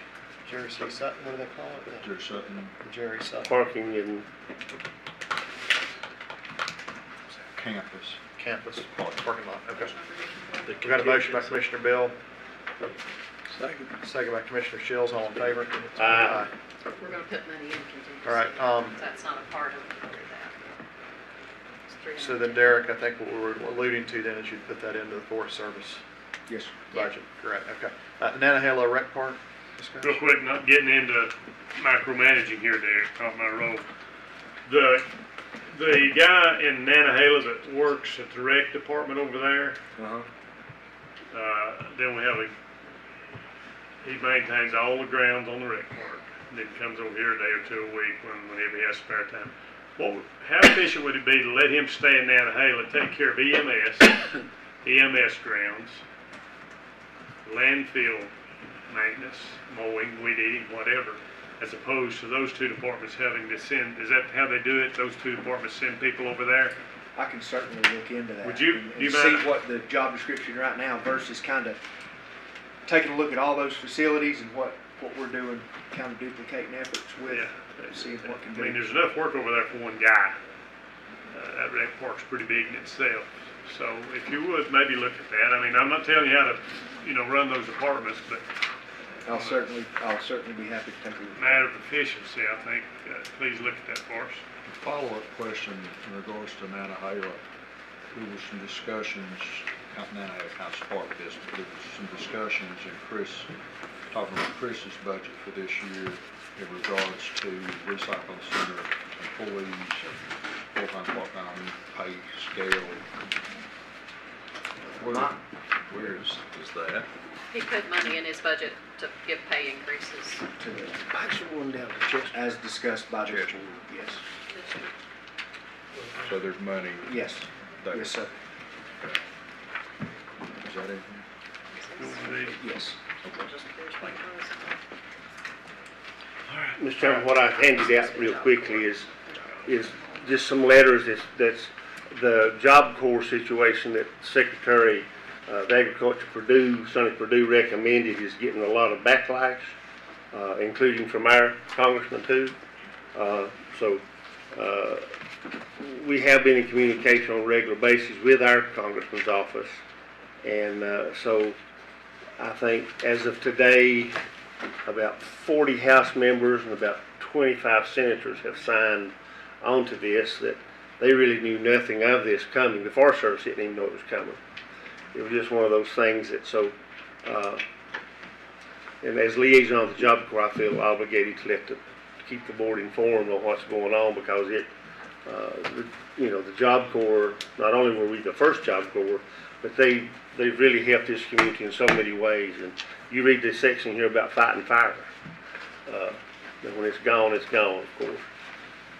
Jerry C. Sutton, what do they call it?
Jerry Sutton
The Jerry Sutton
Parking and
campus.
parking lot, okay. We got a motion by Commissioner Bill, second by Commissioner Shields, all in favor?
Aye.
We're gonna put money in contingency.
All right,
That's not a part of that. It's
so then Derek, I think what we're alluding to then is you'd put that into the Forest Service
Yes, sir.
budget, correct, okay. Nantahala Rec Park discussion?
Real quick, not getting into micromanaging here, Derek, caught my role. The guy in Nantahala that works at the rec department over there, then we have he maintains all the grounds on the rec park. And then comes over here a day or two a week whenever he has spare time. How efficient would it be to let him stay in Nantahala, take care of EMS grounds, landfill maintenance, mowing, weed eating, whatever, as opposed to those two departments having to send, is that how they do it? Those two departments send people over there?
I can certainly look into that.
Would you-
and
do you
see
mind-
what the job description right now versus kind of taking a look at all those facilities and what we're doing, kind of duplicating efforts with, seeing what can
I mean,
be.
there's enough work over there for one guy. That rec park's pretty big in itself. So if you would, maybe look at that. I mean, I'm not telling you how to, run those departments, but
I'll certainly be happy to take a look.
matter of efficiency, I think, please look at that for us.
Follow-up question in regards to Nantahala. There was some discussions, Nantahala kind of sparked this, but there was some discussions in talking about Chris's budget for this year in regards to recycling center employees, full-time, part-time, pay scale. Where is that?
He put money in his budget to give pay increases.
Actually, one down to Chester.
As discussed by the board, yes.
So there's money
Yes,
there.
yes, sir.
Is that it?
Yes.
Mr. Chairman, what I handed out real quickly is just some letters that's the Job Corps situation that Secretary of Agriculture Sonny Perdue recommended is getting a lot of backlash, including from our congressman too. We have been in communication on a regular basis with our congressman's office. And so I think as of today, about 40 House members and about 25 senators have signed onto this, that they really knew nothing of this coming. The Forest Service didn't even know it was coming. It was just one of those things that and as liaison of the Job Corps, I feel obligated to keep the board informed on what's going on, because the Job Corps, not only were we the first Job Corps, but they've really helped this community in so many ways. And you read this section here about fighting fire. And when it's gone, of course.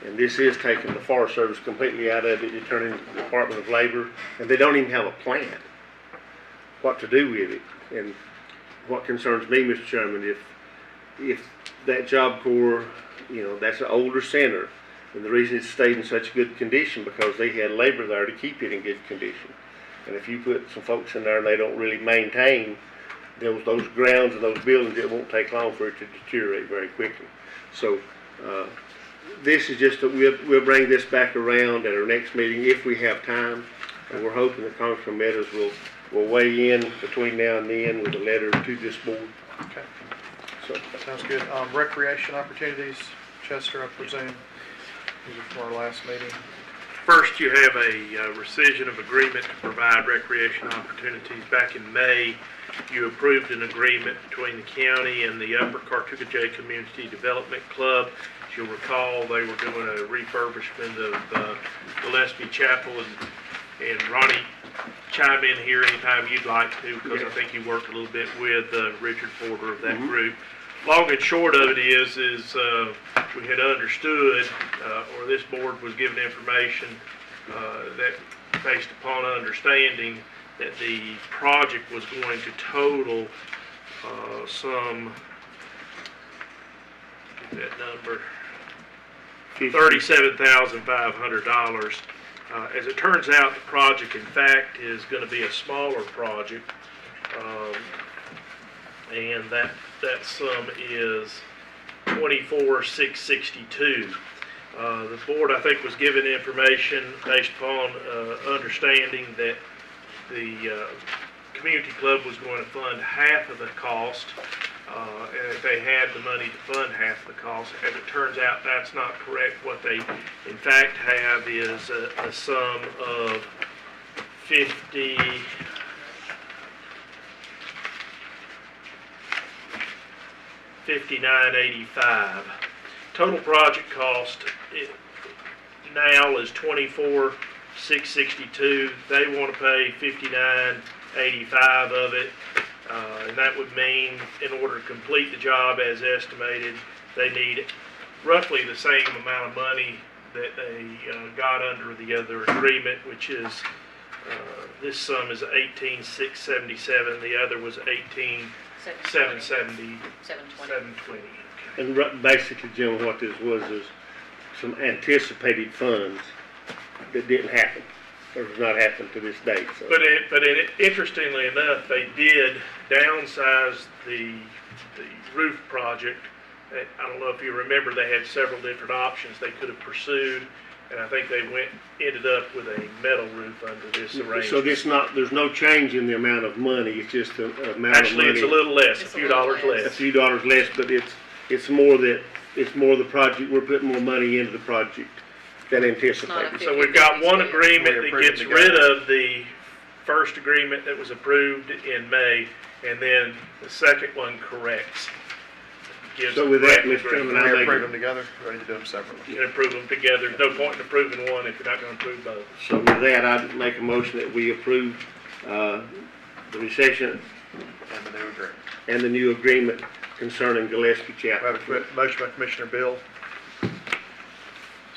And this is taking the Forest Service completely out of it, it's turning it to the Department of Labor, and they don't even have a plan what to do with it. And what concerns me, Mr. Chairman, if that Job Corps, that's an older center, and the reason it stayed in such good condition because they had labor there to keep it in good condition. And if you put some folks in there and they don't really maintain those grounds and those buildings, it won't take long for it to deteriorate very quickly. So this is just we'll bring this back around at our next meeting if we have time, and we're hoping that Congressman Meadows will weigh in between now and then with a letter to this board.
Okay. So, sounds good. Recreation opportunities, Chester, I presume, these are from our last meeting.
First, you have a rescission of agreement to provide recreation opportunities. Back in May, you approved an agreement between the county and the Upper Cartucajay Community Development Club. As you'll recall, they were doing a refurbishment of Gillespie Chapel, and Ronnie, chime in here anytime you'd like to, because I think you worked a little bit with Richard Porter of that group. Long and short of it is we had understood, or this board was given information that based upon understanding that the project was going to total some, get that number, $37,500. As it turns out, the project, in fact, is going to be a smaller project, and that sum is $24,662. The board, I think, was given information based upon understanding that the community club was going to fund half of the cost, and if they had the money to fund half of the cost. As it turns out, that's not correct. What they, in fact, have is a sum of $59.85. Total project cost now is $24,662. They want to pay $59.85 of it, and that would mean, in order to complete the job as estimated, they need roughly the same amount of money that they got under the other agreement, which is this sum is $18,677. The other was $18,770. $720.
And basically, Jim, what this was is some anticipated funds that didn't happen, or has not happened to this date. So.
But interestingly enough, they did downsize the roof project. I don't know if you remember, they had several different options they could have pursued, and I think they ended up with a metal roof under this arrangement.
So there's no change in the amount of money. It's just the amount of money.
Actually, it's a little less, a few dollars less.
A few dollars less, but it's more the project. We're putting more money into the project than anticipated.
So we've got one agreement that gets rid of the first agreement that was approved in May, and then the second one corrects.
So with that, Mr. Chairman,
Can we approve them together, or do you do them separately?
You can approve them together. There's no point in approving one if you're not going to approve both.
So with that, I'd make a motion that we approve the recession and the new agreement concerning Gillespie Chapel.
We have a motion by Commissioner Bill,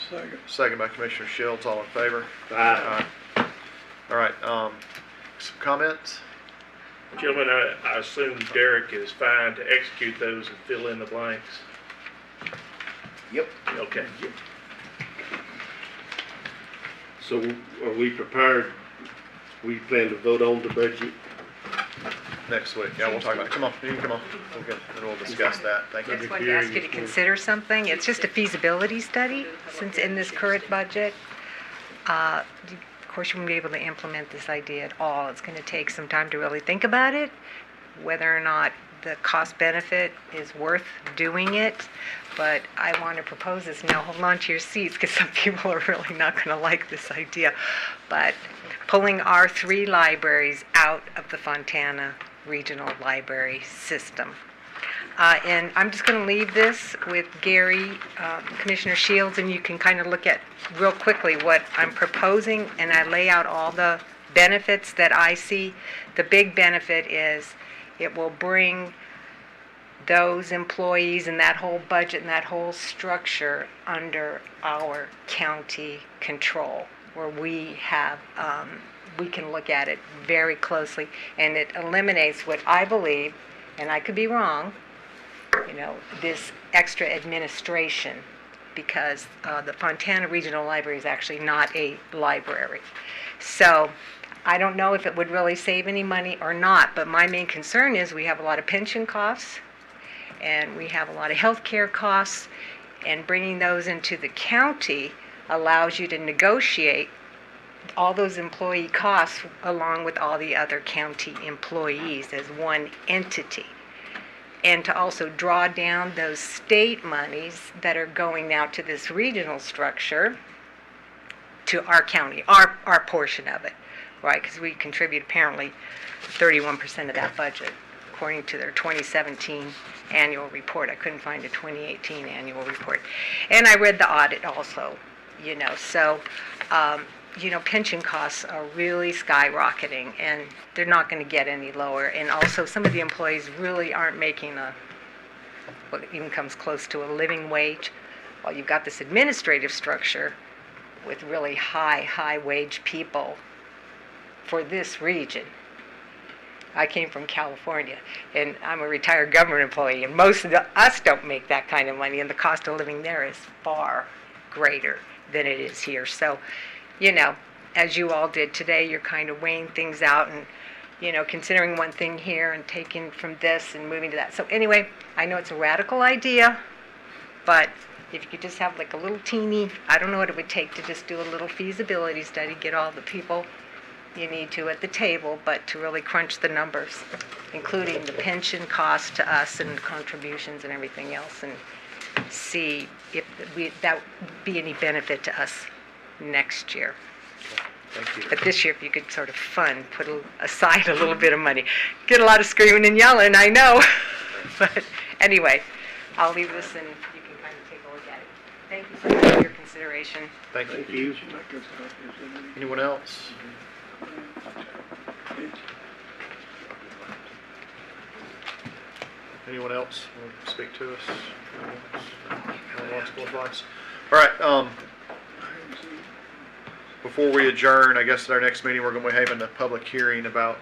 Second.
second by Commissioner Shields. All in favor?
Aye.
All right, some comments?
Gentlemen, I assume Derek is fine to execute those and fill in the blanks.
Yep.
Okay.
So are we prepared? We plan to vote on the budget?
Next week, yeah, we'll talk about it. Come on, you can come on. We'll discuss that. Thank you.
I just wanted to ask you to consider something. It's just a feasibility study, since in this current budget, of course, you won't be able to implement this idea at all. It's going to take some time to really think about it, whether or not the cost benefit is worth doing it. But I want to propose this now. Hold on to your seats, because some people are really not going to like this idea. But pulling our 3 libraries out of the Fontana Regional Library System. And I'm just going to leave this with Gary, Commissioner Shields, and you can kind of look at real quickly what I'm proposing, and I lay out all the benefits that I see. The big benefit is it will bring those employees and that whole budget and that whole structure under our county control, where we have, we can look at it very closely, and it eliminates what I believe, and I could be wrong, this extra administration, because the Fontana Regional Library is actually not a library. So I don't know if it would really save any money or not, but my main concern is we have a lot of pension costs, and we have a lot of health care costs, and bringing those into the county allows you to negotiate all those employee costs along with all the other county employees as one entity. And to also draw down those state monies that are going now to this regional structure, to our county, our portion of it. right? Because we contribute apparently 31% of that budget, according to their 2017 annual report. I couldn't find a 2018 annual report. And I read the audit also, so, pension costs are really skyrocketing, and they're not going to get any lower. And also, some of the employees really aren't making what even comes close to a living wage. Well, you've got this administrative structure with really high wage people for this region. I came from California, and I'm a retired government employee, and most of us don't make that kind of money, and the cost of living there is far greater than it is here. So, as you all did today, you're kind of weighing things out and, considering one thing here and taking from this and moving to that. So anyway, I know it's a radical idea, but if you could just have like a little teeny, I don't know what it would take to just do a little feasibility study, get all the people you need to at the table, but to really crunch the numbers, including the pension cost to us and contributions and everything else, and see if that would be any benefit to us next year.
Thank you.
But this year, if you could sort of put aside a little bit of money. Get a lot of screaming and yelling, I know. But anyway, I'll leave this and you can kind of take a look at it. Thank you so much for your consideration.
Thank you.
Thank you.
Anyone else? Anyone else want to speak to us? Anyone wants to advice? All right, before we adjourn, I guess at our next meeting, we're going to be having a public hearing about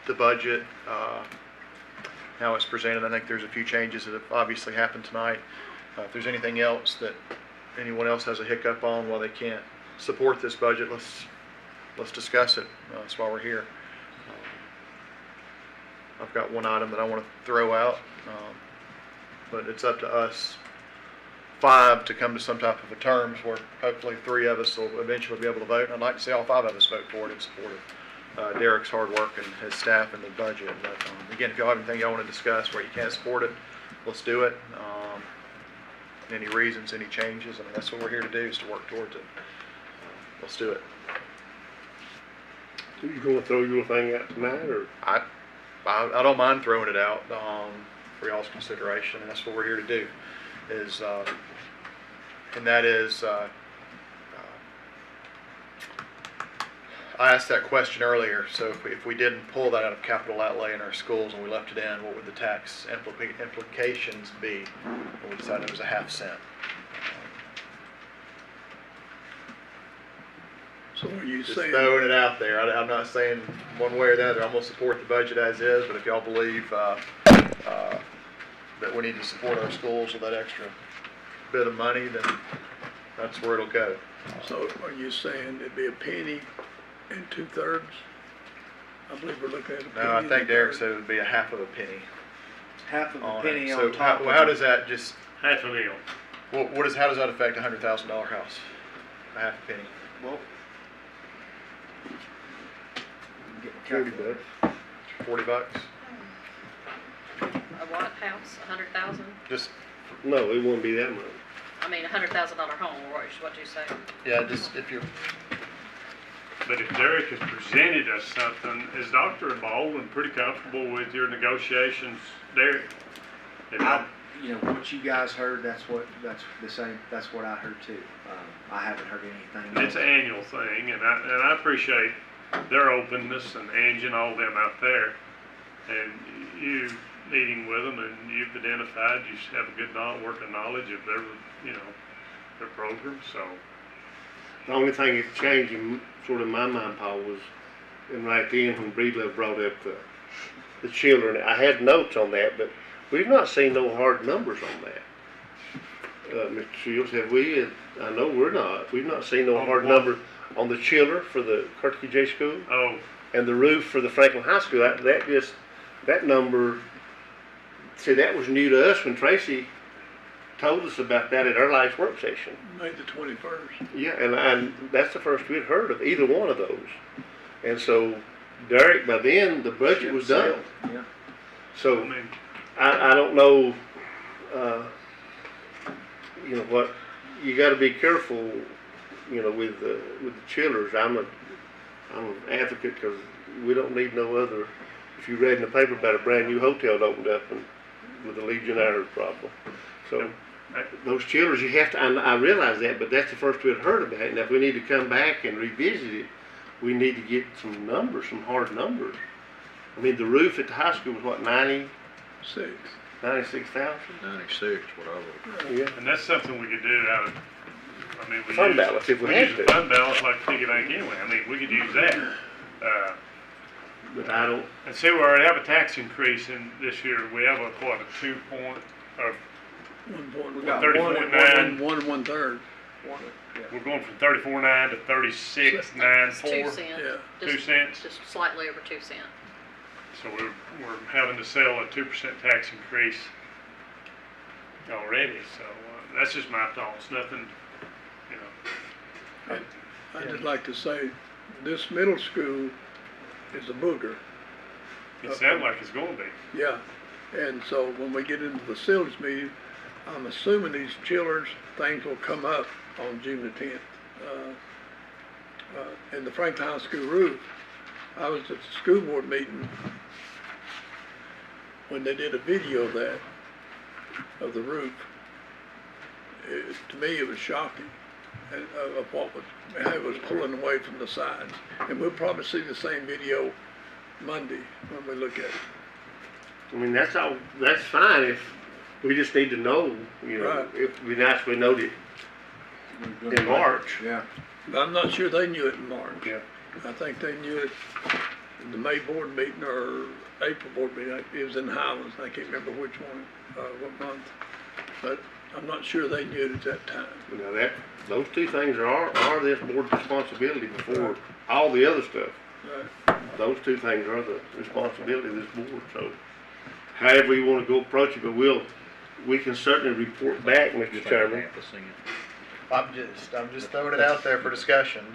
the budget, how it's presented. I think there's a few changes that have obviously happened tonight. If there's anything else that anyone else has a hiccup on while they can't support this budget, let's discuss it. That's why we're here. I've got one item that I want to throw out, but it's up to us 5 to come to some type of a terms where hopefully 3 of us will eventually be able to vote. And I'd like to see all 5 of us vote for it in support of Derek's hard work and his staff and the budget. But again, if y'all have anything y'all want to discuss where you can't support it, let's do it. Any reasons, any changes, I mean, that's what we're here to do, is to work towards it. Let's do it.
You gonna throw your thing out tonight, or?
I don't mind throwing it out for y'all's consideration, and that's what we're here to do. And that is, I asked that question earlier. So if we didn't pull that out of capital outlay in our schools and we left it in, what would the tax implications be? And we decided it was a ½ cent.
So are you
Just
saying?
throwing it out there. I'm not saying one way or the other. I'm gonna support the budget as is, but if y'all believe that we need to support our schools with that extra bit of money, then that's where it'll go.
So are you saying it'd be a penny and 2/3? I believe we're looking at a penny.
No, I
and
think Derek
2/3.
said it would be a ½ of a penny.
Half of a
on
penny
it.
on
So
top of
how
it.
does that just,
Half a meal.
how does that affect a $100,000 house? A ½ penny.
Well, get my
30
calculator.
bucks.
$40?
A what house, 100,000?
Just,
No, it wouldn't be that much.
I mean, $100,000 home, or what you say?
yeah, just if you're,
But if Derek has presented us something, is Dr. Baldwin pretty comfortable with your negotiations, Derek?
What you guys heard, that's what I heard too. I haven't heard anything else.
It's an annual thing, and I appreciate their openness and Angie and all them out there, and you meeting with them, and you've identified you have a good working knowledge of their program. So
The only thing that's changed in sort of my mind, Paul, was, and right then when Breedlove brought up the children, I had notes on that, but we've not seen no hard numbers on that. Mr. Shields, have we? I know we've not seen no
On
hard
what?
number on the chiller for the Kirky J School
oh,
and the roof for the Franklin High School. That number, see, that was new to us when Tracy told us about that at our last work session.
May the 21st.
Yeah, and that's the first we'd heard of either one of those. And so, Derek, by then, the budget was done.
Yeah.
So,
I mean,
I don't know, what, you gotta be careful you know, with the chillers, I'm an advocate because we don't need no other. If you read in the paper about a brand new hotel that opened up and with the Legionnaires problem, so those chillers you have to. I realize that, but that's the first we had heard about it. Now if we need to come back and revisit it, we need to get some numbers, some hard numbers. I mean, the roof at the high school was what,
6.
96,000?
96, whatever.
Yeah.
And that's something we could do out of, I mean, we
Fund
use,
balance if we
we
had
use
to.
the fund balance like piggy bank anyway. I mean, we could use that.
But I don't.
And see, we already have a tax increase in this year. We have a, what, a 2 point, or 30.9.
1 1/3.
We're going from 34.9 to 36.94.
2 cents.
Yeah.
2 cents.
Just slightly over 2 cents.
So we're having to sell a 2% tax increase already. So that's just my thoughts. Nothing, you know.
I'd just like to say, this middle school is a booger.
It sounds like it's going to be.
Yeah, and so when we get into the facilities meeting, I'm assuming these chillers, things will come up on June the 10th. And the Franklin High School roof, I was at the school board meeting when they did a video of that, of the roof. To me, it was shocking of what was, how it was pulling away from the sides. And we'll probably see the same video Monday when we look at it.
I mean, that's all. That's fine if we just need to know. You know,
Right.
it'd be nice if we knowed it in March.
Yeah.
But I'm not sure they knew it in March.
Yeah.
I think they knew it in the May board meeting or April board meeting. It was in Highlands. I can't remember which one, what month. But I'm not sure they knew it at that time.
You know, those two things are this board's responsibility before all the other stuff.
Right.
Those two things are the responsibility of this board. So, however you want to go approach it, but we can certainly report back, Mr. Chairman.
I'm just throwing it out there for discussion.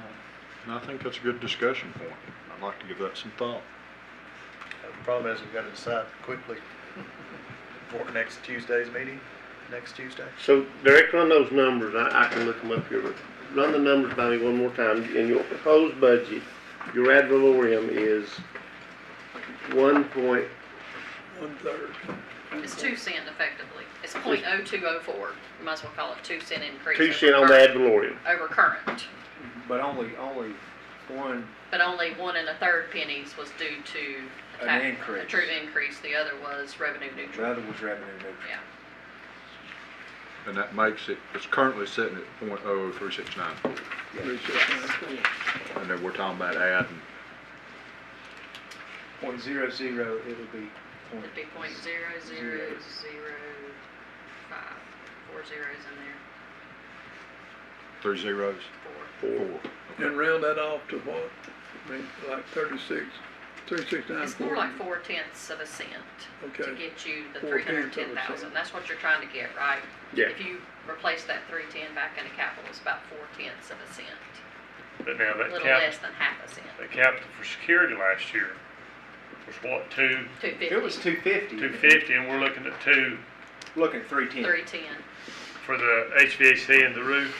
And I think that's a good discussion point. I'd like to give that some thought.
The problem is we've got to decide quickly for next Tuesday's meeting, next Tuesday.
So, Derek, run those numbers. I can look them up here, but run the numbers by me one more time. In your proposed budget, your ad valorem is 1
1/3.
It's 2 cent effectively. It's 0.0204. You might as well call it 2 cent increase.
2
over
cent on the
current-
ad valorem.
Over current.
But only one,
But only 1 1/3 pennies was due to
An
a
increase.
true increase. The other was revenue
the
neutral.
other was revenue neutral.
Yeah.
And that makes it's currently sitting at .00369.
369.
And then we're talking about adding,
.00, it'll be point.
It'd be 0.0005. 4 zeros in there.
3 zeros.
4.
And round that off to what? I mean, like 36, 369.
It's more like 4/10 of a cent
Okay.
to get you the
4/10 of a
310,000.
cent.
That's what you're trying to get, right?
Yeah.
If you replace that 310 back into capital, it's about 4/10 of a cent.
But now
A
that
little less than half a cent.
the capital for security last year was what,
250.
It was 250.
250, and we're looking at 2
Look at 310.
310.
for the HVAC and the roof.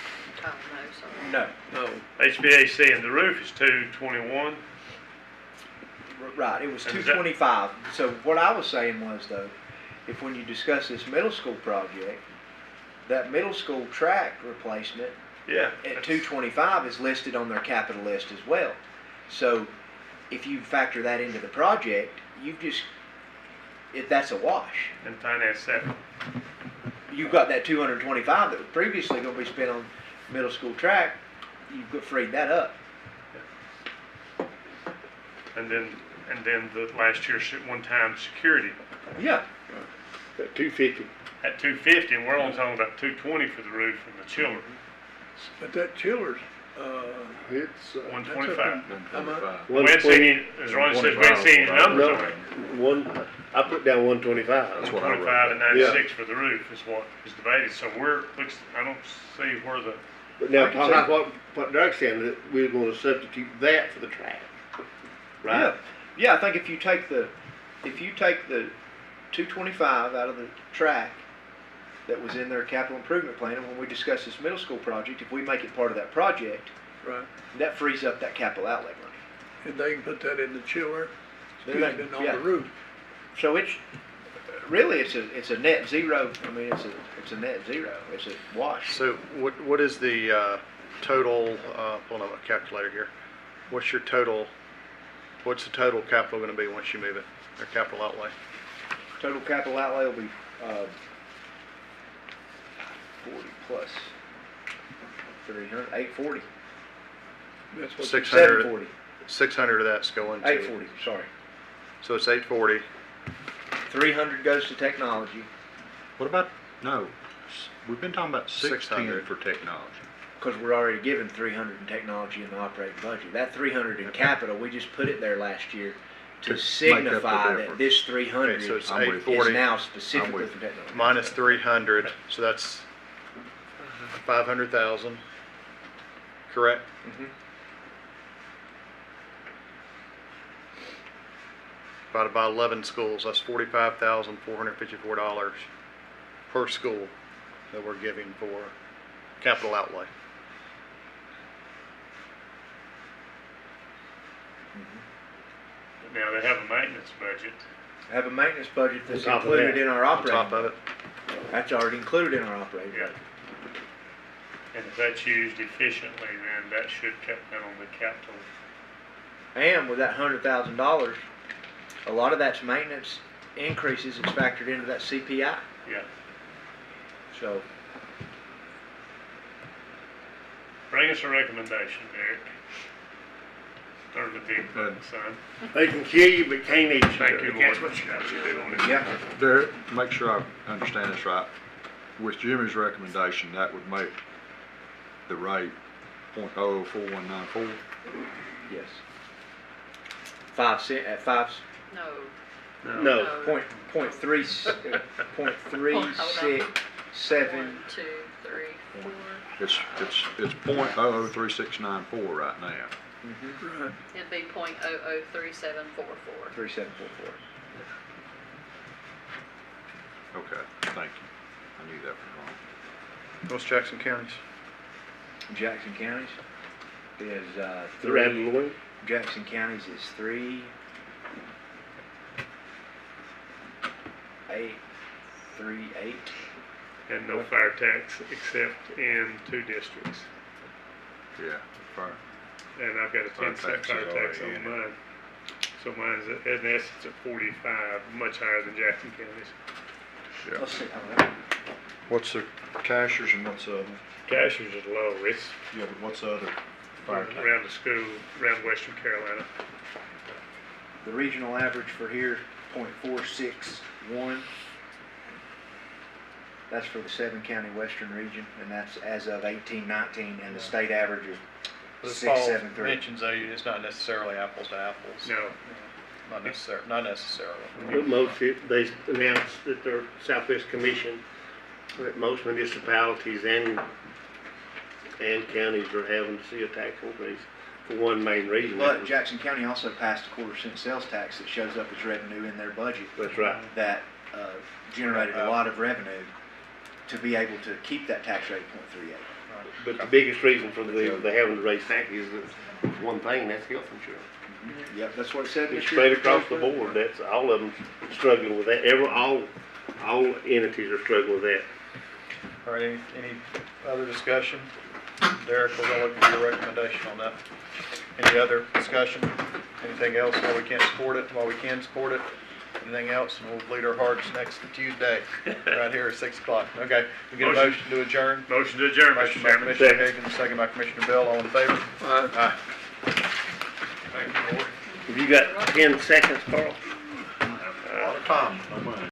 Oh, no, sorry.
No,
No,
HVAC and the roof is 221.
right, it was
And is that-
225. So what I was saying was though, if when you discuss this middle school project, that middle school track replacement
Yeah.
at
that's-
225 is listed on their capital list as well. So if you factor that into the project, that's a wash.
And finance that.
You've got that 225 that was previously going to be spent on middle school track, you've freed that up.
And then the last year's one-time security
Yeah.
At 250.
at 250, and we're only talking about 220 for the roof and the chiller.
but that chiller's,
It's
125.
how much?
125.
We ain't seen any, as Ronnie said, we ain't seen any numbers on it.
I put down 125.
That's what I wrote.
125 and 96 for the roof is what is debated. So I don't see where the,
But now,
I can
talking
see-
about what Doug's saying, that we're going to substitute that for the track, right?
Yeah. Yeah, I think if you take the 225 out of the track that was in their capital improvement plan, and when we discuss this middle school project, if we make it part of that project,
Right.
that frees up that capital outlay money.
And they can put that in the chiller,
Then they-
excuse me, on
yeah.
the roof.
So it's, really, it's a net zero, I mean, it's a net zero, it's a wash.
So what is the total, pulling up a calculator here, what's the total capital gonna be once you move it, or capital outlay?
Total capital outlay will be, 40 plus 300, 840,
That's what.
600,
740,
600 of that's going to.
840, sorry.
So it's 840.
300 goes to technology,
What about, no, we've been talking about 610
600.
for technology.
because we're already given 300 in technology in the operating budget. That 300 in capital, we just put it there last year
To
to
make up the
signify that
difference.
this 300
Okay, so it's
is
I'm with you.
840
now specifically
with
for
you.
technology.
minus 300, so that's 500,000, correct?
Mhm.
Divided by 11 schools, that's $45,454 per school that we're giving for capital outlay.
Now, they have a maintenance budget.
Have a maintenance budget that's
On top of
included
that.
in our
On
operating.
top of it,
That's already included in our operating
Yeah.
budget.
And if that's used efficiently, then that should cut down on the capital.
And with that $100,000, a lot of that's maintenance increases that's factored into that CPI.
Yeah.
So,
Bring us a recommendation, Derek. Or the big button, son.
They can kill you, but can't eat you.
Thank you,
That's
Lord.
what you
That's what you do on it.
yeah,
Derek, make sure I understand this right. With Jimmy's recommendation, that would make the rate .004194.
yes. 5 cent, at 5,
No.
No.
point 3, point 367,
2, 3, 4.
It's .003694 right now.
Right.
It'd be .003744.
3744.
Okay, thank you. I knew that was wrong.
what's Jackson County's?
Jackson County's is,
The
3.
Rattle Louis.
Jackson County's is 3,838.
And no fire tax except in 2 districts.
Yeah, fire.
And I've got a
Fire
10-cent
tax
fire
is
tax
already
on
in it.
mine. So mine's in essence at 45, much higher than Jackson County's.
Yeah.
Let's see, how
What's the cashers and what's the other?
Cashers is low, it's
Yeah, but what's the other fire tax?
around the school, around Western Carolina.
the regional average for here, .461. That's for the 7-county western region, and that's as of 1819, and the state average is
As Paul
673.
mentions, though, it's not necessarily apples to apples.
No,
Not necessarily.
But most, they announced that their Southwest Commission, that most municipalities and counties are having to see a tax increase for one main reason.
But Jackson County also passed a 1/4% sales tax that shows up as revenue in their budget.
That's right.
That generated a lot of revenue to be able to keep that tax rate at .38.
But the biggest reason for they having to raise taxes is one thing, that's health insurance.
Yep, that's what it said.
It's
this year.
straight across the board, that's, all of them struggling with that, all entities are struggling with that.
All right, any other discussion? Derek, we're gonna look for your recommendation on that. Any other discussion? Anything else while we can't support it, while we can support it? Anything else? And we'll bleed our hearts next Tuesday, right here at 6 o'clock. Okay, we get a
Motion.
motion to adjourn.
motion to adjourn, Mr.
Motion by
Chairman.
Commissioner Higgins, second by Commissioner Bill, all in favor? Aye.
Thank you, Lord.
Have you got 10 seconds, Carl?
A lot of time.